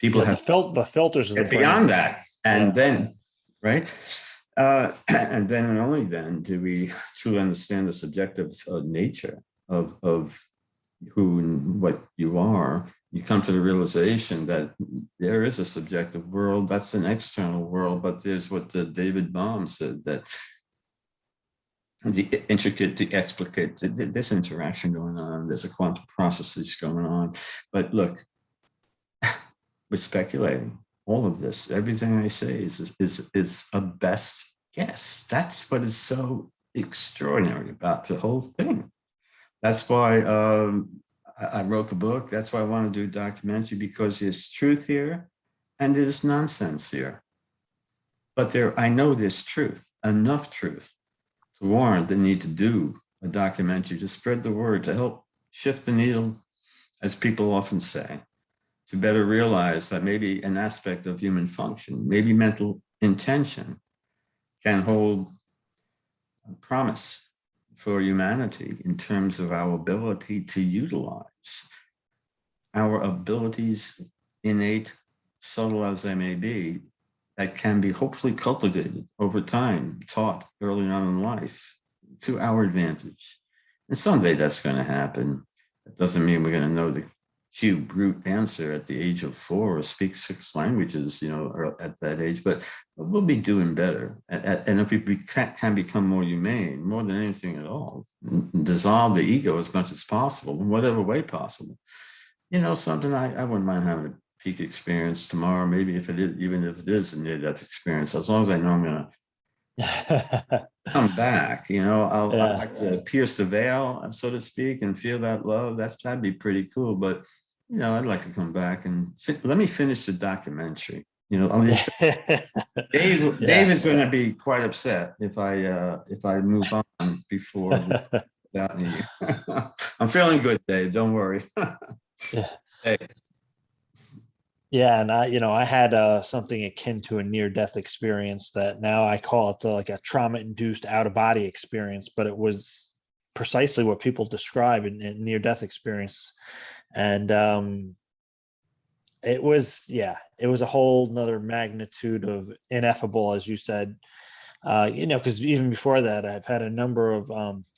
People Yeah, have the filters of the get brain. beyond that. And Yeah. then, right? And then and only then do we truly understand the subjective nature of who and what you are. You come to the realization that there is a subjective world, that's an external world, but there's what David Bohm said, that the intricate, the explicate, there's interaction going on, there's a quantum processes going on. But look, we're speculating. All of this, everything I say is a best guess. That's what is so extraordinary about the whole thing. That's why I wrote the book. That's why I want to do a documentary, because there's truth here and there's nonsense here. But I know there's truth, enough truth to warrant the need to do a documentary, to spread the word, to help shift the needle, as people often say, to better realize that maybe an aspect of human function, maybe mental intention, can hold promise for humanity in terms of our ability to utilize our abilities, innate, subtle as they may be, that can be hopefully cultivated over time, taught early on in life to our advantage. And someday that's going to happen. That doesn't mean we're going to know the cube brute answer at the age of 4 or speak 6 languages, or at that age, but we'll be doing better. And if we can become more humane, more than anything at all, dissolve the ego as much as possible, in whatever way possible. Something I wouldn't mind having a peak experience tomorrow, maybe if it is, even if it is a near-death experience, as long as I know I'm going to come back, I'd like to pierce the veil, so to speak, and feel that love. That'd be pretty cool. But I'd like to come back and let me finish the documentary. Dave is going to be quite upset if I move on before without me. I'm feeling good, Dave. Don't worry. Yeah. Hey. Yeah, and I had something akin to a near-death experience that now I call it like a trauma-induced out-of-body experience, but it was precisely what people describe in near-death experience. And it was a whole nother magnitude of ineffable, as you said. Because even before that, I've had a number of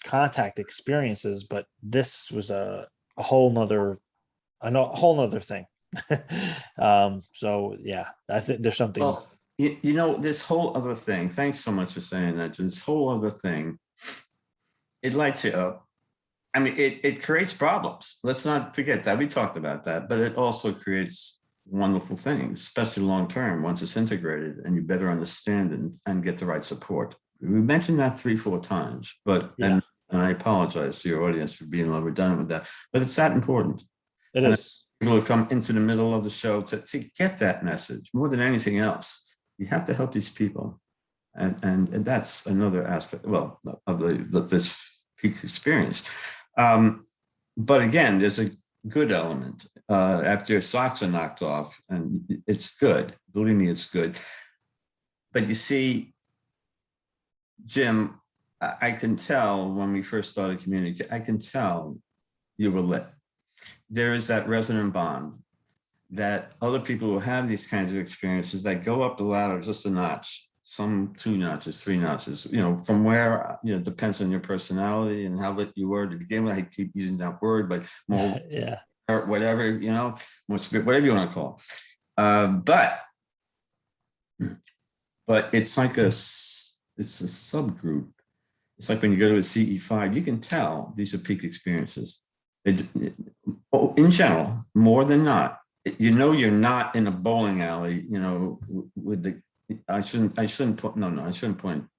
contact experiences, but this was a whole nother thing. So yeah, I think there's something. Well, this whole other thing, thanks so much for saying that. This whole other thing, it lights you up. I mean, it creates problems. Let's not forget that. We talked about that, but it also creates wonderful things, especially long term, once it's integrated and you better understand and get the right support. We mentioned that 3-4 times, but Yeah, and I apologize to your audience for being redundant with that, but it's that important. it is. People who come into the middle of the show to get that message more than anything else. You have to help these people, and that's another aspect. Well, of this peak experience. But again, there's a good element after your socks are knocked off, and it's good. Believe me, it's good. But you see, Jim, I can tell when we first started communicating. I can tell you were lit. There is that resonant bond that other people who have these kinds of experiences that go up the ladder just a notch, some 2 notches, 3 notches, from where, depends on your personality and how lit you were to begin with. I keep using that word, but more, Yeah, or whatever, whatever you want to call it. But it's like it's a subgroup. It's like when you go to a CE5, you can tell these are peak experiences. In general, more than not, you're not in a bowling alley, with the, I shouldn't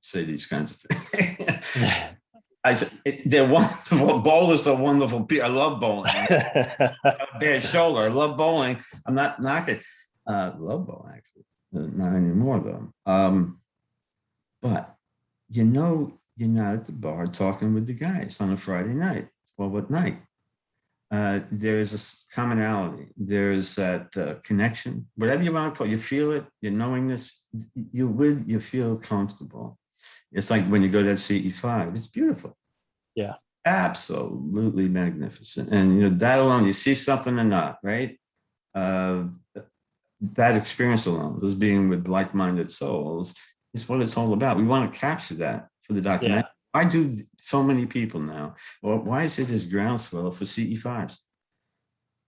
say these kinds of things. They're wonderful. Bowlers are wonderful people. I love bowling. Bad shoulder. I love bowling. I'm not knocking. Love bowling, actually. Not anymore, though. But you're not at the bar talking with the guys on a Friday night, 12 at night. There's a commonality. There's that connection. Whatever you want to call it, you feel it. You're knowing this. You feel comfortable. It's like when you go to that CE5. It's beautiful. yeah, Absolutely magnificent. And that alone, you see something or not, right? that experience alone, just being with like-minded souls, is what it's all about. We want to capture that for the documentary. Yeah. Why do so many people now? Or why is it this groundswell for CE5s?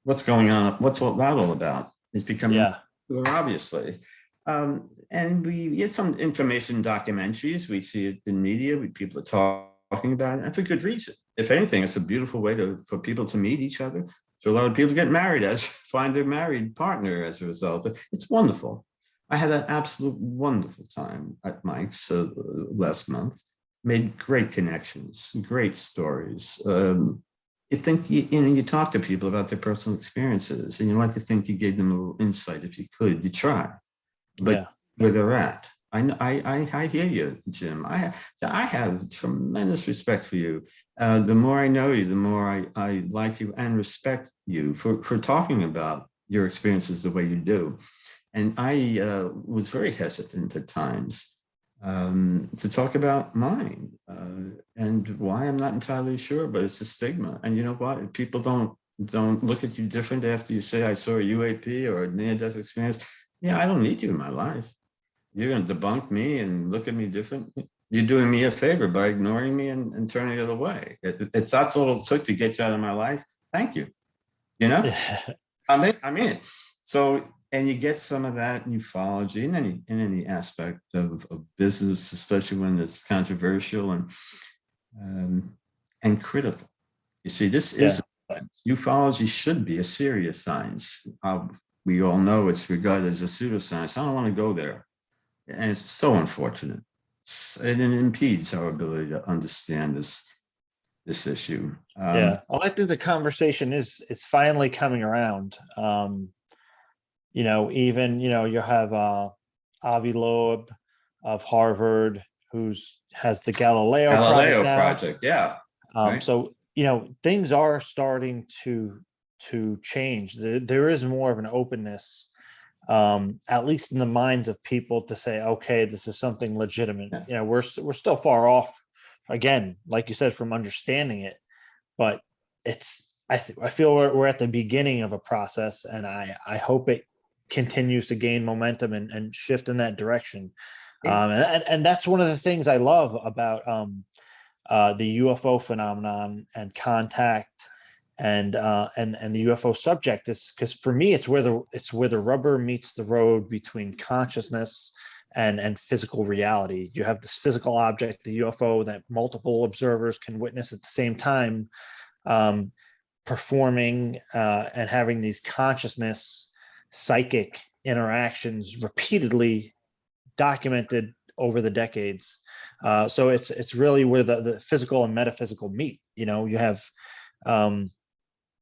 What's going on? What's all that all about? It's becoming Yeah. more obviously. And we get some information documentaries. We see it in media. People are talking about it, and for good reason. If anything, it's a beautiful way for people to meet each other. So a lot of people get married, find their married partner as a result. It's wonderful. I had an absolute wonderful time at Mike's last month. Made great connections, great stories. You think you talk to people about their personal experiences, and you like to think you gave them a little insight. If you could, you try, but Yeah. where they're at. I hear you, Jim. I have tremendous respect for you. The more I know you, the more I like you and respect you for talking about your experiences the way you do. And I was very hesitant at times to talk about mine and why I'm not entirely sure, but it's a stigma. And you know what? People don't look at you different after you say I saw a UAP or a near-death experience. Yeah, I don't need you in my life. You're going to debunk me and look at me different. You're doing me a favor by ignoring me and turning the other way. That's all it took to get you out of my life. Thank you. You know? Yeah. I mean, so, and you get some of that in ufology in any aspect of business, especially when it's controversial and critical. You see, this is Yeah. ufology should be a serious science. We all know it's regarded as a pseudoscience. I don't want to go there, and it's so unfortunate. And it impedes our ability to understand this issue. Yeah. Well, I think the conversation is finally coming around. Even, you have Avi Loeb of Harvard, who's has the Galileo Project Galileo now. project, yeah, right. So, things are starting to change. There is more of an openness, at least in the minds of people, to say, okay, this is something legitimate. Yeah. We're still far off, again, like you said, from understanding it, but I feel we're at the beginning of a process, and I hope it continues to gain momentum and shift in that direction. And that's one of the things I love about the UFO phenomenon and contact and the UFO subject, is because for me it's where the rubber meets the road between consciousness and physical reality. You have this physical object, the UFO, that multiple observers can witness at the same time, um, performing and having these consciousness psychic interactions repeatedly documented over the decades. So it's really where the physical and metaphysical meet. You have um,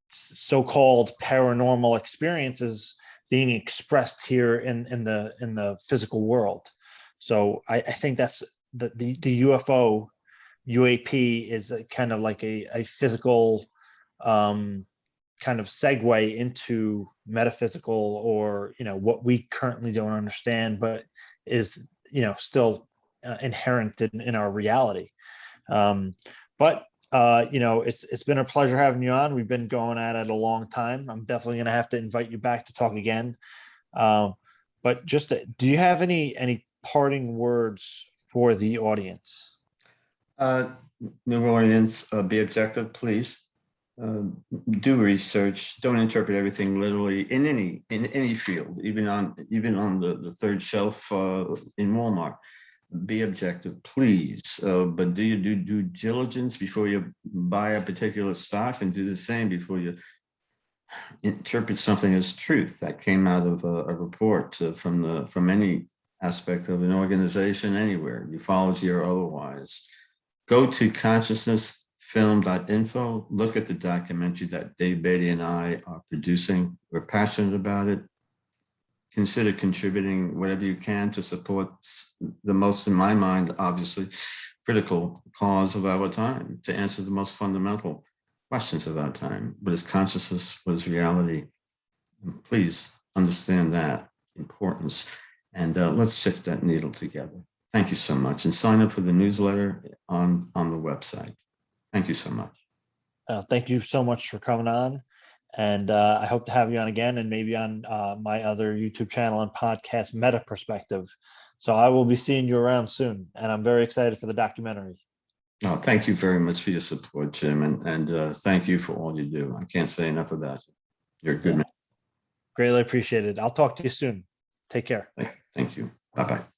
so-called paranormal experiences being expressed here in the physical world. So I think that's the UFO UAP is kind of like a physical kind of segue into metaphysical, or what we currently don't understand, but is still inherent in our reality. But it's been a pleasure having you on. We've been going at it a long time. I'm definitely going to have to invite you back to talk again. But just do you have any parting words for the audience? New audience, be objective, please. Do research. Don't interpret everything literally in any field, even on the third shelf in Walmart. Be objective, please. But do you do due diligence before you buy a particular stock, and do the same before you interpret something as truth. That came out of a report from any aspect of an organization anywhere, ufology or otherwise. Go to consciousnessfilm.info. Look at the documentary that Dave Beatty and I are producing. We're passionate about it. Consider contributing whatever you can to support the most, in my mind, obviously, critical cause of our time, to answer the most fundamental questions of our time. What is consciousness? What is reality? And please understand that importance. And let's shift that needle together. Thank you so much. And sign up for the newsletter on the website. Thank you so much. Thank you so much for coming on. And I hope to have you on again, and maybe on my other YouTube channel and podcast, Meta Perspective. So I will be seeing you around soon, and I'm very excited for the documentary. Oh, thank you very much for your support, Jim, and thank you for all you do. I can't say enough about you. You're a good Yeah, man. greatly appreciated. I'll talk to you soon. Take care. Thank you. Bye-bye.